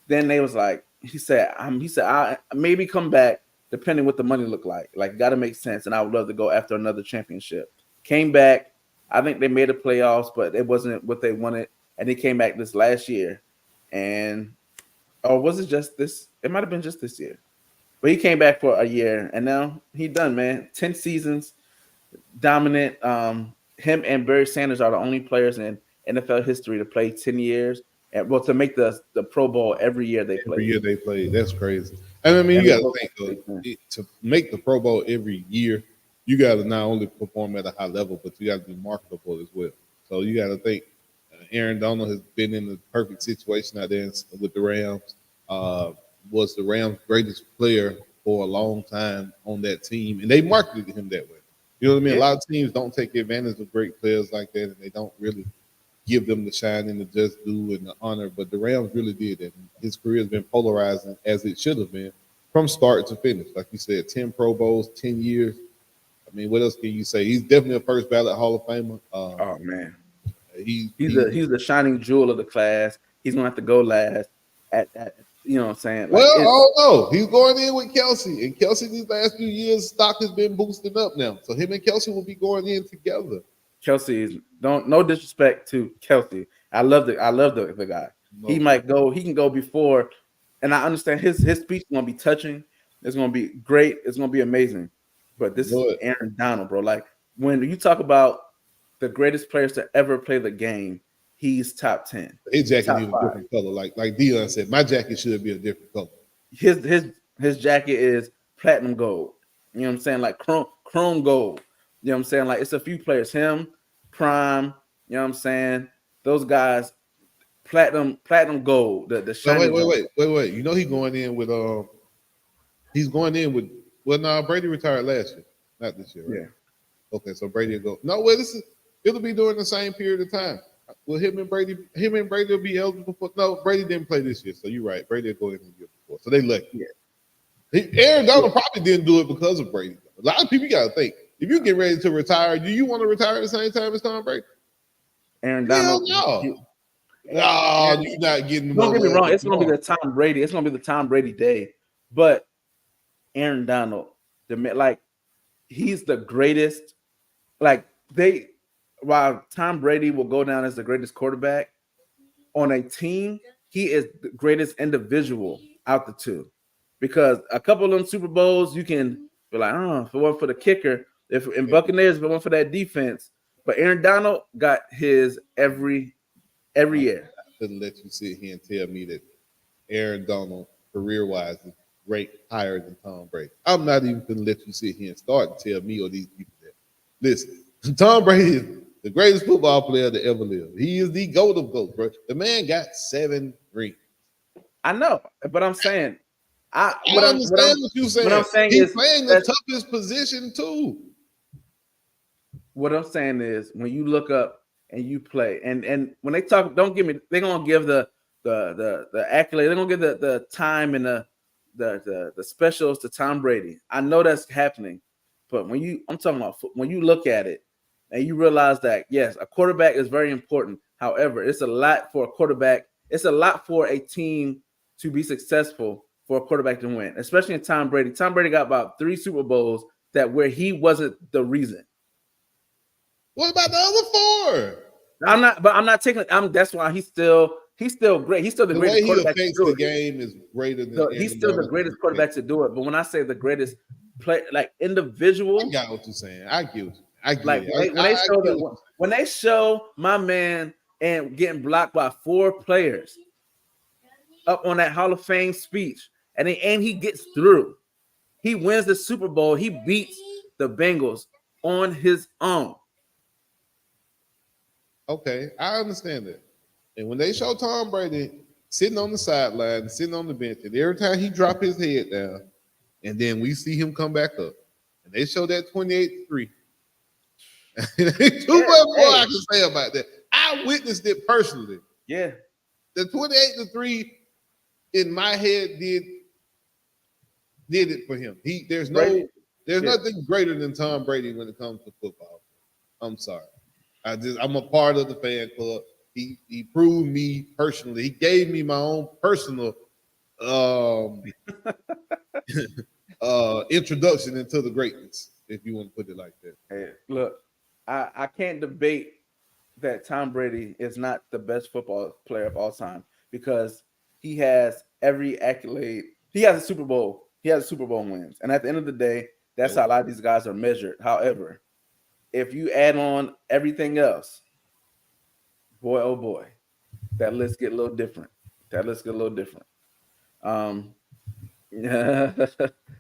Then they was he said, I maybe come back depending what the money looked like. Got to make sense. And I would love to go after another championship. Came back. I think they made the playoffs, but it wasn't what they wanted. And they came back this last year. And, was it just this? It might have been just this year. But he came back for a year. And now he done, man. 10 seasons. Dominant. Him and Barry Sanders are the only players in NFL history to play 10 years. And to make the Pro Bowl every year they play. Every year they play. That's crazy. And I mean, you got to think to make the Pro Bowl every year, you got to not only perform at a high level, but you got to be marketable as well. So you got to think Aaron Donald has been in the perfect situation out there with the Rams. Was the Rams' greatest player for a long time on that team, and they marketed him that way. You know what I mean? Yeah. A lot of teams don't take advantage of great players like that, and they don't really give them the shine and the just due and the honor. But the Rams really did that. His career has been polarizing as it should have been from start to finish. Like you said, 10 Pro Bowls, 10 years. I mean, what else can you say? He's definitely a first ballot Hall of Famer. Oh man, he's the shining jewel of the class. He's gonna have to go last at you know what I'm saying? He's going in with Kelsey, and Kelsey these last few years stock has been boosting up now. So him and Kelsey will be going in together. Kelsey is no disrespect to Kelsey. I love the guy. No. He can go before, and I understand his speech is gonna be touching. It's gonna be great. It's gonna be amazing. But this is Aaron Donald, bro. When you talk about the greatest players to ever play the game, he's top 10. His jacket is a different color. Like Dion said, my jacket should be a different color. His jacket is platinum gold. You know what I'm saying? Like chrome gold. You know what I'm saying? It's a few players. Him, Prime. You know what I'm saying? Those guys, platinum gold. The shiny. Wait. You know he's going in with Brady retired last year, not this year, right? Yeah. Okay, so Brady will go. No, it'll be during the same period of time. Will him and Brady will be eligible for? No, Brady didn't play this year, so you're right. Brady will go in the year before, so they lucky. Yeah. Aaron Donald probably didn't do it because of Brady. A lot of people got to think if you get ready to retire, do you want to retire at the same time as Tom Brady? Aaron Donald. No, you're not getting. Don't get me wrong. It's gonna be the Tom Brady. It's gonna be the Tom Brady day, but Aaron Donald, he's the greatest. While Tom Brady will go down as the greatest quarterback on a team, he is the greatest individual out the two. Because a couple of them Super Bowls, you can be like, if it wasn't for the kicker, if in Buccaneers, if it wasn't for that defense. But Aaron Donald got his every every year. I couldn't let you sit here and tell me that Aaron Donald, career-wise, is ranked higher than Tom Brady. I'm not even going to let you sit here and start and tell me or these people that. Listen, Tom Brady is the greatest football player to ever live. He is the GOAT of GOAT, bro. The man got 7 rings. I know, but I'm saying, I understand what you're saying. What I'm saying He's is playing the toughest position too. What I'm saying is when you look up and you play, and when they talk, don't give me. They're gonna give the accolade. They're gonna give the time and the specials to Tom Brady. I know that's happening, but I'm talking about when you look at it and you realize that yes, a quarterback is very important. However, it's a lot for a quarterback. It's a lot for a team to be successful for a quarterback to win, especially in Tom Brady. Tom Brady got about 3 Super Bowls where he wasn't the reason. What about the other 4? I'm not taking. That's why he's still great. He's still the greatest quarterback. The way he affects the game is greater than. He's still the greatest quarterback to do it. But when I say the greatest play, like individual, I got what you're saying. I get what I get. Like when they show my man and getting blocked by 4 players up on that Hall of Fame speech, and he gets through. He wins the Super Bowl. He beats the Bengals on his own. Okay, I understand that. And when they show Tom Brady sitting on the sideline, sitting on the bench, and every time he drop his head down, and then we see him come back up, and they show that 28-3. Too much more I can say about that. I witnessed it personally. Yeah. The 28-3 in my head did it for him. There's nothing greater than Tom Brady when it comes to football. I'm sorry. I'm a part of the fan club. He proved me personally. He gave me my own personal introduction into the greatness, if you want to put it like that. Hey, look, I can't debate that Tom Brady is not the best football player of all time because he has every accolade. He has a Super Bowl. He has Super Bowl wins. And at the end of the day, that's how a lot of these guys are measured. However, if you add on everything else, boy, oh boy, that list get a little different.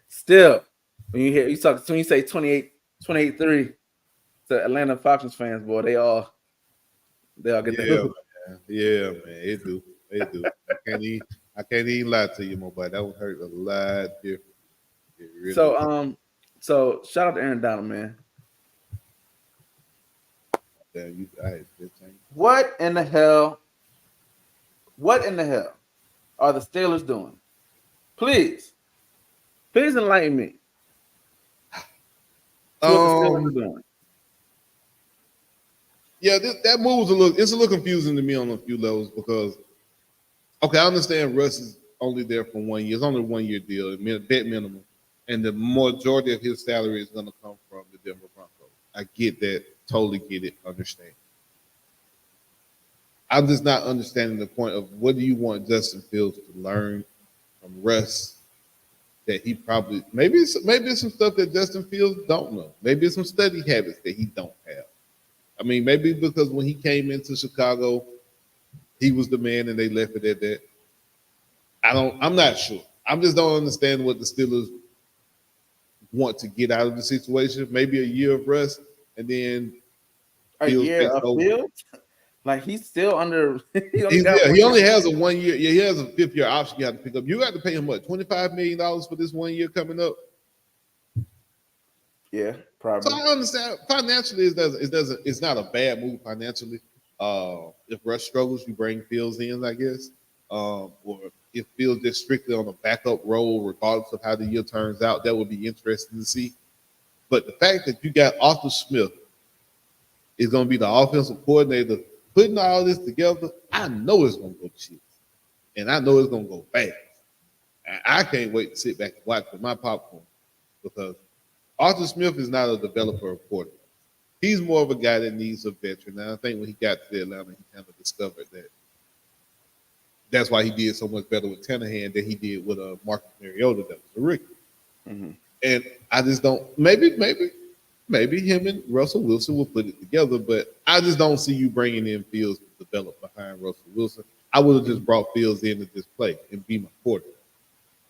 Still, when you say 28-3 to Atlanta Falcons fans, boy, they all get the hoop. Yeah, man, it do. I can't even lie to you, my boy. That would hurt a lot different. Really so shout out to Aaron Donald, man. What in the hell are the Steelers doing? Please enlighten me. What the Steelers are doing? Yeah, that move's it's a little confusing to me on a few levels because, okay, I understand Russ is only there for 1 year. It's only a 1 year deal, bet minimum, and the majority of his salary is going to come from the Denver Broncos. I get that, totally get it, understand. I'm just not understanding the point of what do you want Justin Fields to learn from Russ that he probably maybe it's some stuff that Justin Fields don't know. Maybe it's some study habits that he don't have. I mean, maybe because when he came into Chicago, he was the man and they left it at that. I'm not sure. I just don't understand what the Steelers want to get out of the situation. Maybe a year of rest and then a year of Fields? Like he's still under. He only has a 1 year. Yeah, he has a 5th year option. You have to pick up. You got to pay him what, $25 million for this 1 year coming up. Yeah, probably. So I understand financially, it's not a bad move financially. If Russ struggles, you bring Fields in, I guess. Or if Fields is strictly on a backup role, regardless of how the year turns out, that would be interesting to see. But the fact that you got Arthur Smith is going to be the offensive coordinator. Putting all this together, I know it's going to go to shit. And I know it's going to go fast. And I can't wait to sit back and watch with my popcorn because Arthur Smith is not a developer of quarterbacks. He's more of a guy that needs a veteran. And I think when he got to Atlanta, he kind of discovered that. That's why he did so much better with Tannehill than he did with Marcus Mariota that was a rookie. Mm-hmm. And I just don't – maybe maybe him and Russell Wilson will put it together, but I just don't see you bringing in Fields to develop behind Russell Wilson. I would have just brought Fields in to just play and be my quarterback.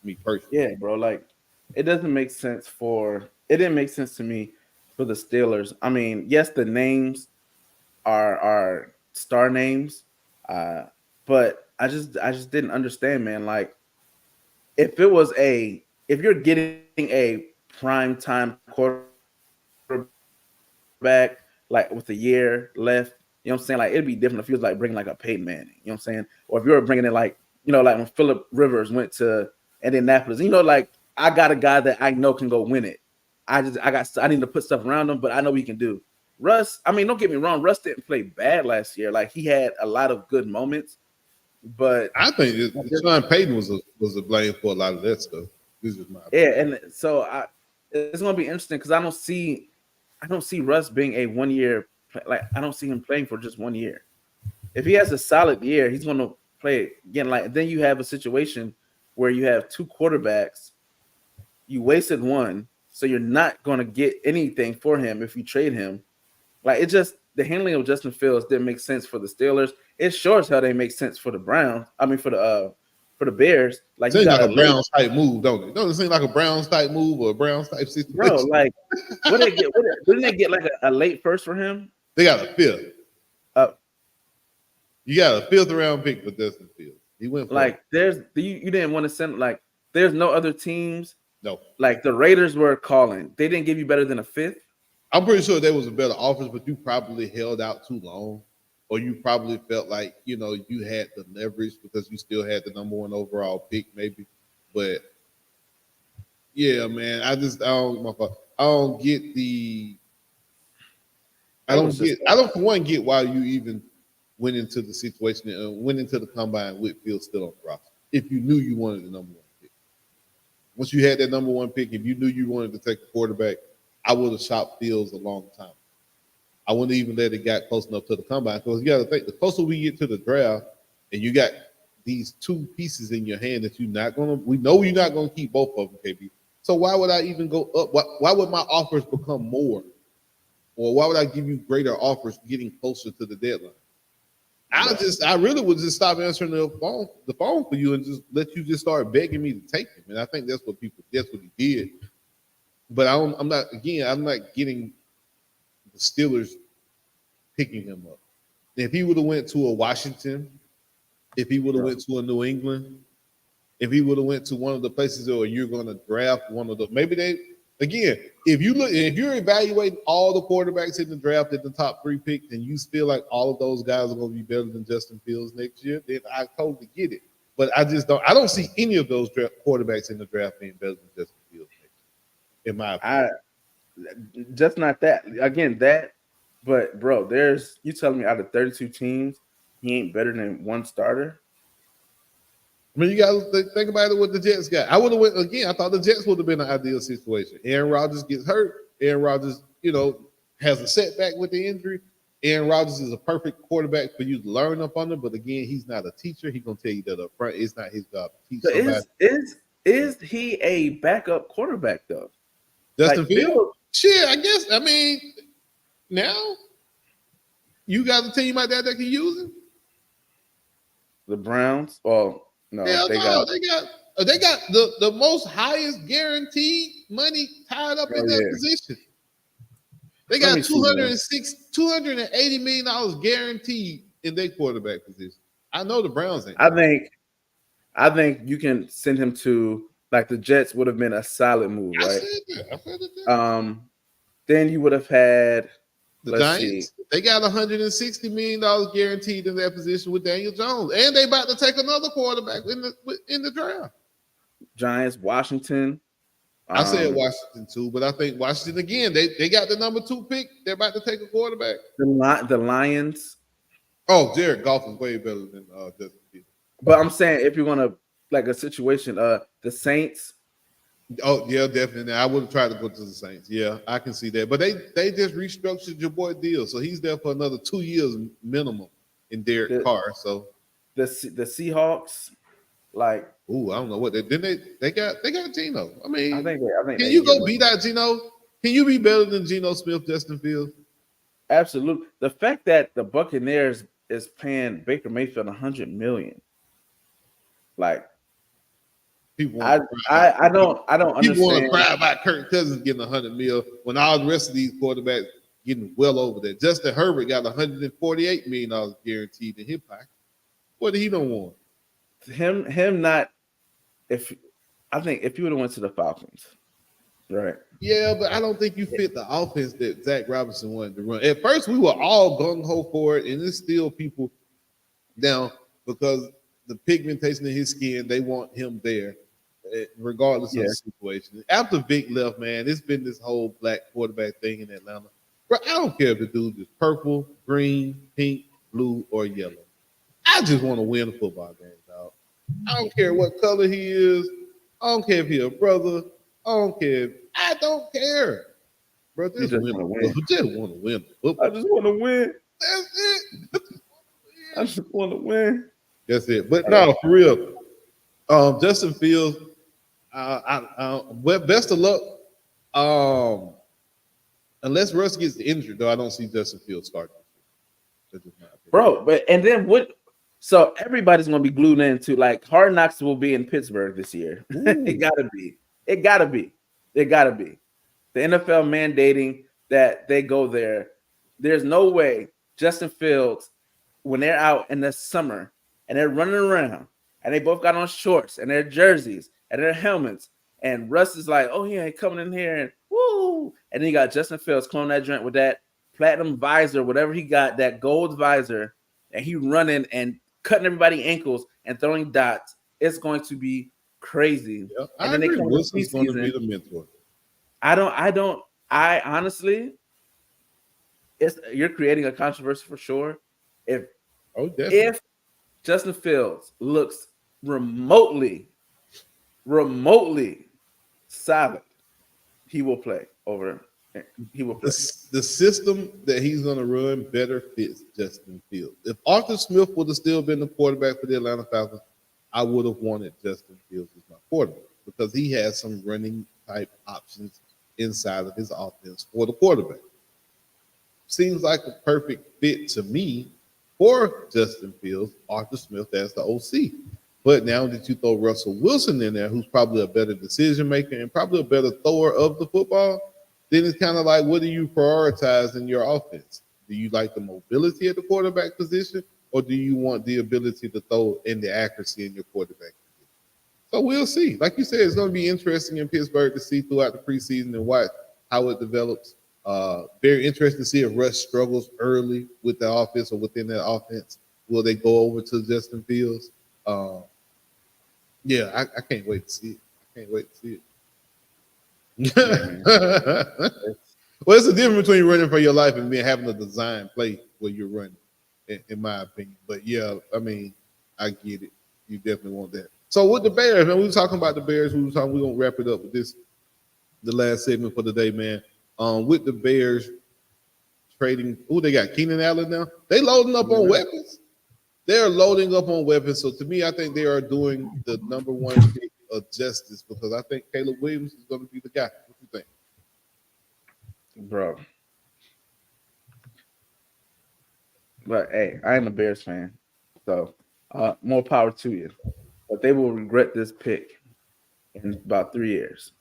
Me personally. Yeah, bro. Like, it doesn't make sense it didn't make sense to me for the Steelers. I mean, yes, the names are star names, but I just didn't understand, man. Like, if you're getting a prime time quarterback like with a year left, you know what I'm saying? Like, it'd be different if you was like bringing like a Peyton Manning, you know what I'm saying? Or if you were bringing in like, like when Phillip Rivers went to Indianapolis, like, I got a guy that I know can go win it. I need to put stuff around him, but I know he can do. Russ, I mean, don't get me wrong, Russ didn't play bad last year. Like, he had a lot of good moments, but I think Sean Payton was a blame for a lot of that stuff. This is my opinion. And so it's gonna be interesting because I don't see Russ being a 1 year, like, I don't see him playing for just 1 year. If he has a solid year, he's gonna play again. Like, then you have a situation where you have two quarterbacks, you wasted one, so you're not gonna get anything for him if you trade him. Like, it just, the handling of Justin Fields didn't make sense for the Steelers. It sure as hell they make sense for the Browns. I mean, for the Bears. Like, it seems like a Browns type move, don't it? Don't it seem like a Browns type move or a Browns type situation? Bro, like, what they get? Didn't they get like a late first for him? They got a fifth. You got a fifth round pick for Justin Fields. He went for like you didn't want to send, like, there's no other teams. No, like the Raiders were calling. They didn't give you better than a fifth. I'm pretty sure there was a better offers, but you probably held out too long, or you probably felt like you had the leverage because you still had the number one overall pick, maybe. But yeah, man, I don't get why you even went into the situation and went into the combine with Fields still on the roster if you knew you wanted the number one pick. Once you had that number one pick, if you knew you wanted to take a quarterback, I would have shopped Fields a long time. I wouldn't even let it get close enough to the combine because you got to think the closer we get to the draft, and you got these two pieces in your hand that we know you're not gonna keep both of them, KB. So why would I even go up? Why would my offers become more, or why would I give you greater offers getting closer to the deadline? I really would just stop answering the phone for you and just let you just start begging me to take him. And I think that's what he did. But I'm not getting the Steelers picking him up. If he would have went to a Washington, if he would have went to a New England, if he would have went to one of the places where you're going to draft one of the, if you're evaluating all the quarterbacks in the draft at the top three picks and you feel like all of those guys are going to be better than Justin Fields next year, then I totally get it. But I don't see any of those quarterbacks in the draft being better than Justin Fields next year, in my opinion. Just not that. Again, but bro, you telling me out of 32 teams, he ain't better than one starter? I mean, you got to think about it. What the Jets got. I would have went again. I thought the Jets would have been an ideal situation. Aaron Rodgers gets hurt. Aaron Rodgers, has a setback with the injury. Aaron Rodgers is a perfect quarterback for you to learn up under. But again, he's not a teacher. He's gonna tell you that up front. It's not his job to teach somebody. Is he a backup quarterback though? Justin Fields? Shit, I guess. I mean, now you got a team like that can use him. The Browns? Oh. No, they got the most highest guaranteed money tied up in that position. They got $280 million guaranteed in their quarterback position. I know the Browns ain't. I think you can send him to, like, the Jets would have been a solid move, right? I said that. Then you would have had the Giants. They got $160 million guaranteed in that position with Daniel Jones, and they about to take another quarterback in the draft. Giants, Washington. I said Washington too, but I think Washington again. They got the number 2 pick. They're about to take a quarterback. The Lions. Oh, Jared Goff is way better than Justin Fields. But I'm saying if you're gonna, like, a situation, the Saints. Oh yeah, definitely. I would have tried to go to the Saints. Yeah, I can see that. But they just restructured your boy deal, so he's there for another 2 years minimum in Derek Carr. So the Seahawks, like, I don't know what they got Geno. I mean, I think can you go beat out Geno? Can you be better than Geno Smith, Justin Fields? Absolutely. The fact that the Buccaneers is paying Baker Mayfield $100 million, like People I don't people want understand. to cry about Kirk Cousins getting $100 million when all the rest of these quarterbacks getting well over that. Justin Herbert got $148 million guaranteed in his pocket. What did he don't want? Him not. I think if you would have went to the Falcons, right? Yeah, but I don't think you fit the offense that Zach Robinson wanted to run. At first, we were all gung ho for it, and there's still people down because the pigmentation in his skin, they want him there, regardless of the situation. After Vic left, man, it's been this whole black quarterback thing in Atlanta. Bro, I don't care if the dude is purple, green, pink, blue, or yellow. I just want to win a football game, dog. I don't care what color he is. I don't care if he's a brother. I don't care. I don't care. Bro, just want to win. Just want to win. I just want to win. That's it. I just want to win. That's it. But no, for real. Justin Fields, best of luck. Unless Russ gets injured, though, I don't see Justin Fields starting. Bro, and then what? So everybody's gonna be glued into like Hard Knocks will be in Pittsburgh this year. It gotta be. It gotta be. It gotta be. The NFL mandating that they go there. There's no way Justin Fields, when they're out in the summer and they're running around and they both got on shorts and their jerseys and their helmets, and Russ is like, oh, he ain't coming in here and woo. And then you got Justin Fields cloning that joint with that platinum visor, whatever he got, that gold visor, and he running and cutting everybody ankles and throwing dots. It's going to be crazy. Yeah, and then they come Wilson's going to be the mentor. I honestly, you're creating a controversy for sure. If Justin Fields looks remotely solid, he will play over. He will play. The system that he's going to run better fits Justin Fields. If Arthur Smith would have still been the quarterback for the Atlanta Falcons, I would have wanted Justin Fields as my quarterback because he has some running type options inside of his offense for the quarterback. Seems like a perfect fit to me for Justin Fields, Arthur Smith as the OC. But now that you throw Russell Wilson in there, who's probably a better decision maker and probably a better thrower of the football, then it's kind of like, what do you prioritize in your offense? Do you like the mobility at the quarterback position, or do you want the ability to throw and the accuracy in your quarterback position? So we'll see. Like you said, it's going to be interesting in Pittsburgh to see throughout the preseason and watch how it develops. Very interesting to see if Russ struggles early with the offense or within that offense. Will they go over to Justin Fields? Yeah, I can't wait to see it. I can't wait to see it. Well, it's a difference between running for your life and having a design play where you're running, in my opinion. But yeah, I mean, I get it. You definitely want that. So with the Bears, man, we were talking about the Bears. We're gonna wrap it up with this, the last segment for the day, man. With the Bears trading, they got Keenan Allen now. They loading up on weapons. They're loading up on weapons. So to me, I think they are doing the number one pick of justice because I think Caleb Williams is going to be the guy. What you think? Bro. But hey, I am a Bears fan. So more power to you. But they will regret this pick in about 3 years.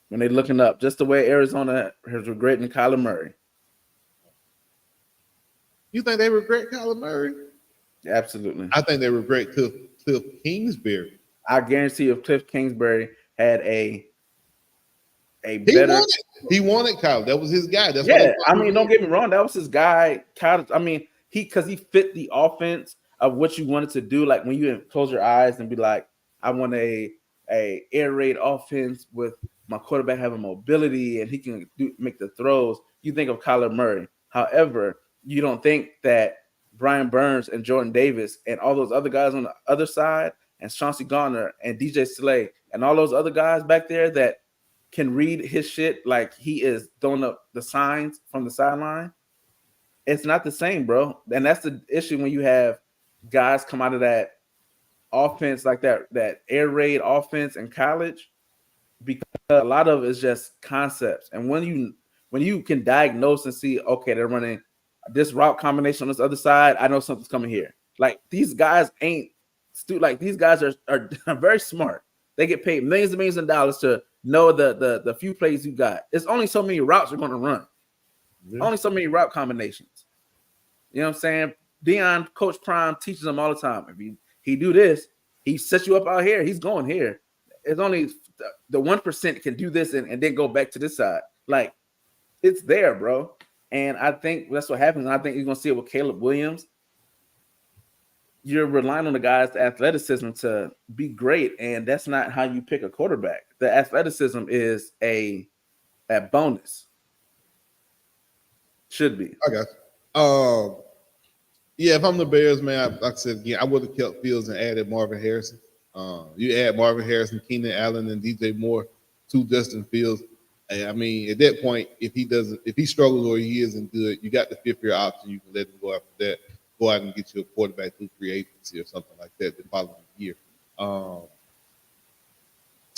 When they're looking up, just the way Arizona has regretting Kyler Murray. You think they regret Kyler Murray? Absolutely. I think they regret Cliff Kingsbury. I guarantee if Cliff Kingsbury had a better. He wanted Kyler. That was his guy. That's I mean, don't get me wrong. That was his guy. Kyler, I mean, because he fit the offense of what you wanted to do. Like when you close your eyes and be like, I want a air raid offense with my quarterback having mobility and he can make the throws. You think of Kyler Murray. However, you don't think that Brian Burns and Jordan Davis and all those other guys on the other side and Chauncey Gardner and DJ Slay and all those other guys back there that can read his shit like he is throwing up the signs from the sideline. It's not the same, bro. And that's the issue when you have guys come out of that offense like that air raid offense in college. because a lot of it is just concepts. And when you can diagnose and see, okay, they're running this route combination on this other side, I know something's coming here. Like these guys ain't like these guys are very smart. They get paid millions and millions of dollars to know the few plays you got. It's only so many routes you're going to run. Yeah. Only so many route combinations. You know what I'm saying? Dion, Coach Prime teaches them all the time. If he do this, he sets you up out here. He's going here. It's only the 1% can do this and then go back to this side. Like it's there, bro. And I think that's what happens. And I think you're gonna see it with Caleb Williams. You're relying on the guy's athleticism to be great, and that's not how you pick a quarterback. The athleticism is a bonus. Should be. I got you. Yeah, if I'm the Bears, man, like I said again, I would have kept Fields and added Marvin Harrison. You add Marvin Harrison, Keenan Allen, and DJ Moore to Justin Fields. I mean, at that point, if he struggles or he isn't good, you got the fifth-year option. You can let him go after that. Go out and get you a quarterback through free agency or something like that the following year. To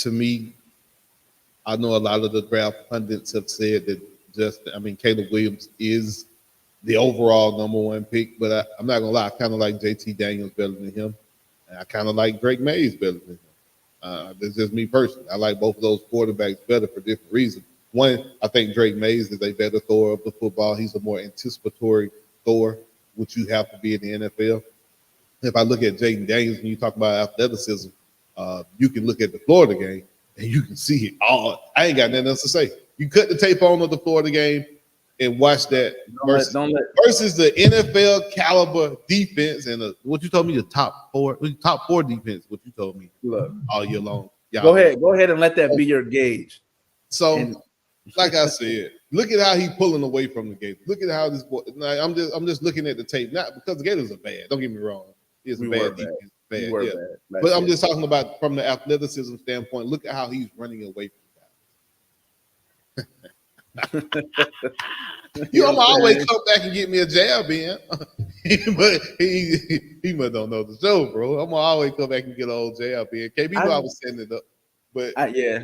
me, I know a lot of the draft pundits have said that Caleb Williams is the overall number one pick, but I'm not gonna lie, I kind of like JT Daniels better than him, and I kind of like Drake Mays better than him. That's just me personally. I like both of those quarterbacks better for different reasons. One, I think Drake Mays is a better thrower of the football. He's a more anticipatory thrower, which you have to be in the NFL. If I look at Jaden Daniels, when you talk about athleticism, you can look at the Florida game and you can see it all. I ain't got nothing else to say. You cut the tape on of the Florida game and watch that versus the NFL caliber defense and what you told me, the top four defense. What you told me all year long. Go ahead and let that be your gauge. So, like I said, look at how he's pulling away from the Gators. Look at how this boy. I'm just looking at the tape, not because the Gators are bad. Don't get me wrong. It's a bad defense. Bad, yeah. But I'm just talking about from the athleticism standpoint. Look at how he's running away from guys. You know, I'm always come back and get me a jab in, but he must don't know the show, bro. I'm gonna always come back and get an old jab in. KB knew I was setting it up, but yeah.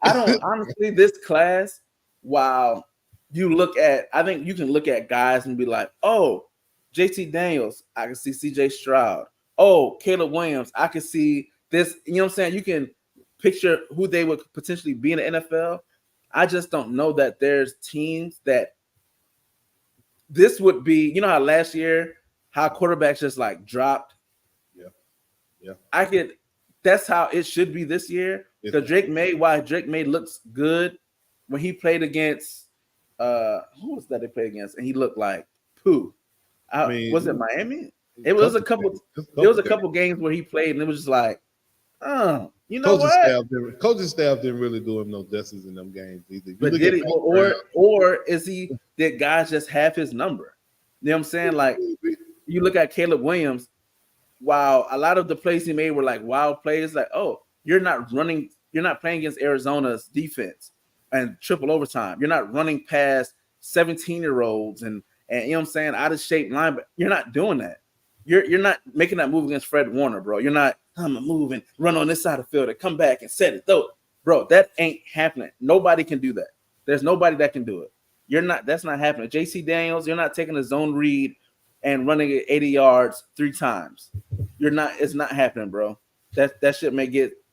I don't honestly this class. While you look at, I think you can look at guys and be like, oh, JT Daniels, I can see CJ Stroud. Oh, Caleb Williams, I can see this. You know what I'm saying? You can picture who they would potentially be in the NFL. I just don't know that there's teams that this would be, you know how last year, how quarterbacks just like dropped. Yeah. That's how it should be this year. Because Drake May looks good when he played against, who was that they played against? And he looked like poo. Was it Miami? It was a couple games where he played and it was just like, you know what? Coaching staff didn't really do him no justice in them games either. But did he, or is he? Did guys just have his number? You know what I'm saying? Like you look at Caleb Williams. While a lot of the plays he made were like wild plays, like you're not playing against Arizona's defense and triple overtime. You're not running past 17-year-olds and you know what I'm saying, out of shape line. But you're not doing that. You're not making that move against Fred Warner, bro. You're not. I'm gonna move and run on this side of the field and come back and set it. Though, bro, that ain't happening. Nobody can do that. There's nobody that can do it. That's not happening. JC Daniels, you're not taking a zone read and running it 80 yards 3 times. It's not happening, bro. That shit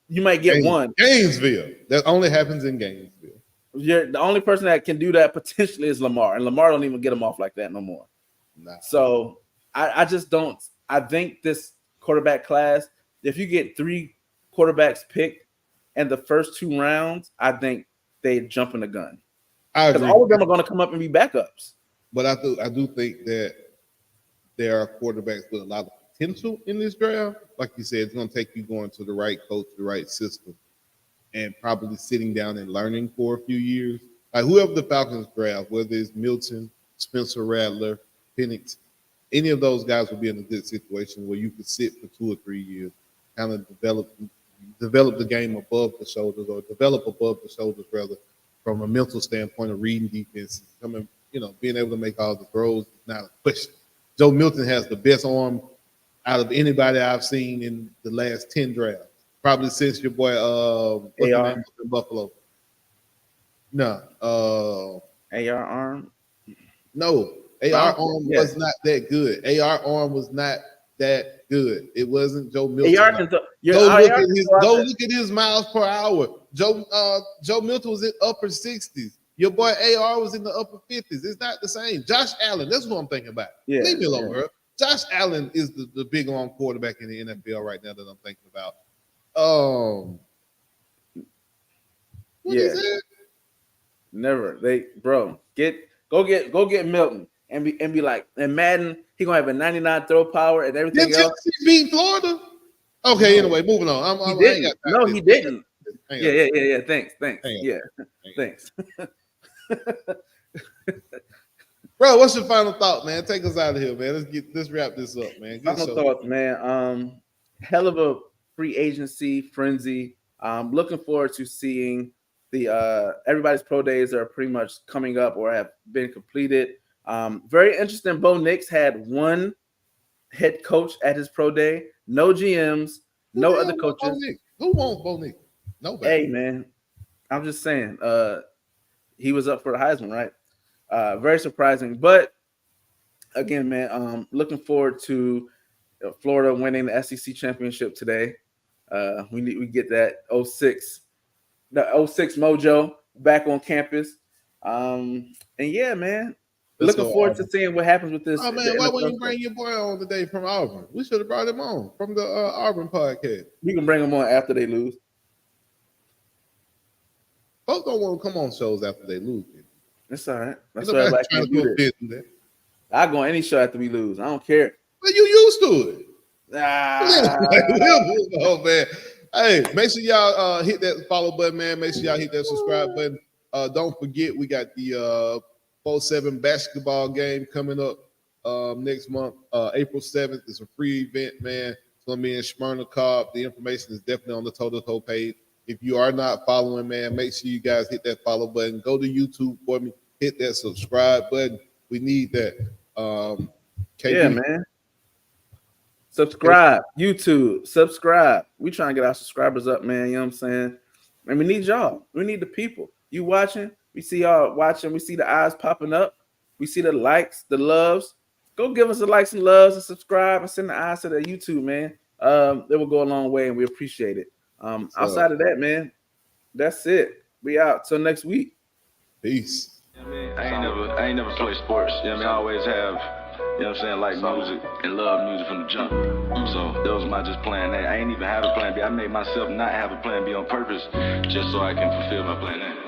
you might get one. Gainesville. That only happens in Gainesville. The only person that can do that potentially is Lamar, and Lamar don't even get him off like that no more. Nah. So I just don't. I think this quarterback class, if you get 3 quarterbacks picked in the first 2 rounds, I think they jump in the gun. Because all of them are going to come up and be backups. But I do think that there are quarterbacks with a lot of potential in this draft. Like you said, it's going to take you going to the right coach, the right system, and probably sitting down and learning for a few years. Like whoever the Falcons draft, whether it's Milton, Spencer Rattler, Penix, any of those guys will be in a good situation where you could sit for 2 or 3 years, kind of develop the game above the shoulders, or develop above the shoulders rather, from a mental standpoint of reading defenses, being able to make all the throws is not a question. Joe Milton has the best arm out of anybody I've seen in the last 10 drafts. Probably since your boy what's the AR. name up in Buffalo? No, AR arm. no. AR arm was not that good. AR arm was not that good. It wasn't Joe Milton. Go look at his miles per hour. Joe Milton was in upper 60s. Your boy AR was in the upper 50s. It's not the same. Josh Allen, that's what I'm thinking about. Yeah, leave me alone, bro. Josh Allen is the big long quarterback in the NFL right now that I'm thinking about. What is it? Never. Go get Milton and be like, and Madden, he gonna have a 99 throw power and everything Did else. Tennessee beat Florida? Okay, anyway, moving on. He didn't. Yeah. Thanks. Yeah, thanks. Bro, what's your final thought, man? Take us out of here, man. Let's wrap this up, man. Final thoughts, man. Hell of a free agency frenzy. Looking forward to seeing the everybody's pro days are pretty much coming up or have been completed. Very interesting. Bo Nix had one head coach at his pro day, no GMs, no other coaches. Who wants Bo Nix? Nobody. Hey, man, I'm just saying. He was up for the Heisman, right? Very surprising, but again, man, looking forward to Florida winning the SEC championship today. We get that 06 mojo back on campus. And yeah, man, looking forward to seeing what happens with this. Oh man, why wouldn't you bring your boy on today from Auburn? We should have brought him on from the Auburn podcast. You can bring him on after they lose. Folks don't want to come on shows after they lose. That's all right. That's what everybody can do. I go on any show after we lose. I don't care. Well, you used to it. Oh man. Hey, make sure y'all hit that follow button, man. Make sure y'all hit that subscribe button. Don't forget, we got the 4-7 basketball game coming up next month, April 7th. It's a free event, man. It's going to be in Smyrna Cobb. The information is definitely on the Toe2Toe page. If you are not following, man, make sure you guys hit that follow button. Go to YouTube for me. Hit that subscribe button. We need that. KB. Yeah, man. Subscribe. YouTube. Subscribe. We trying to get our subscribers up, man. You know what I'm saying? And we need y'all. We need the people. You watching? We see y'all watching. We see the eyes popping up. We see the likes, the loves. Go give us the likes and loves and subscribe and send the eyes to the YouTube, man. It will go a long way, and we appreciate it. Outside of that, man, that's it. We out till next week. Peace. I ain't never played sports. You know what I mean? I always have, you know what I'm saying, like music and love music from the jump. So that was my just plan A. I ain't even have a plan B. I made myself not have a plan B on purpose just so I can fulfill my plan A.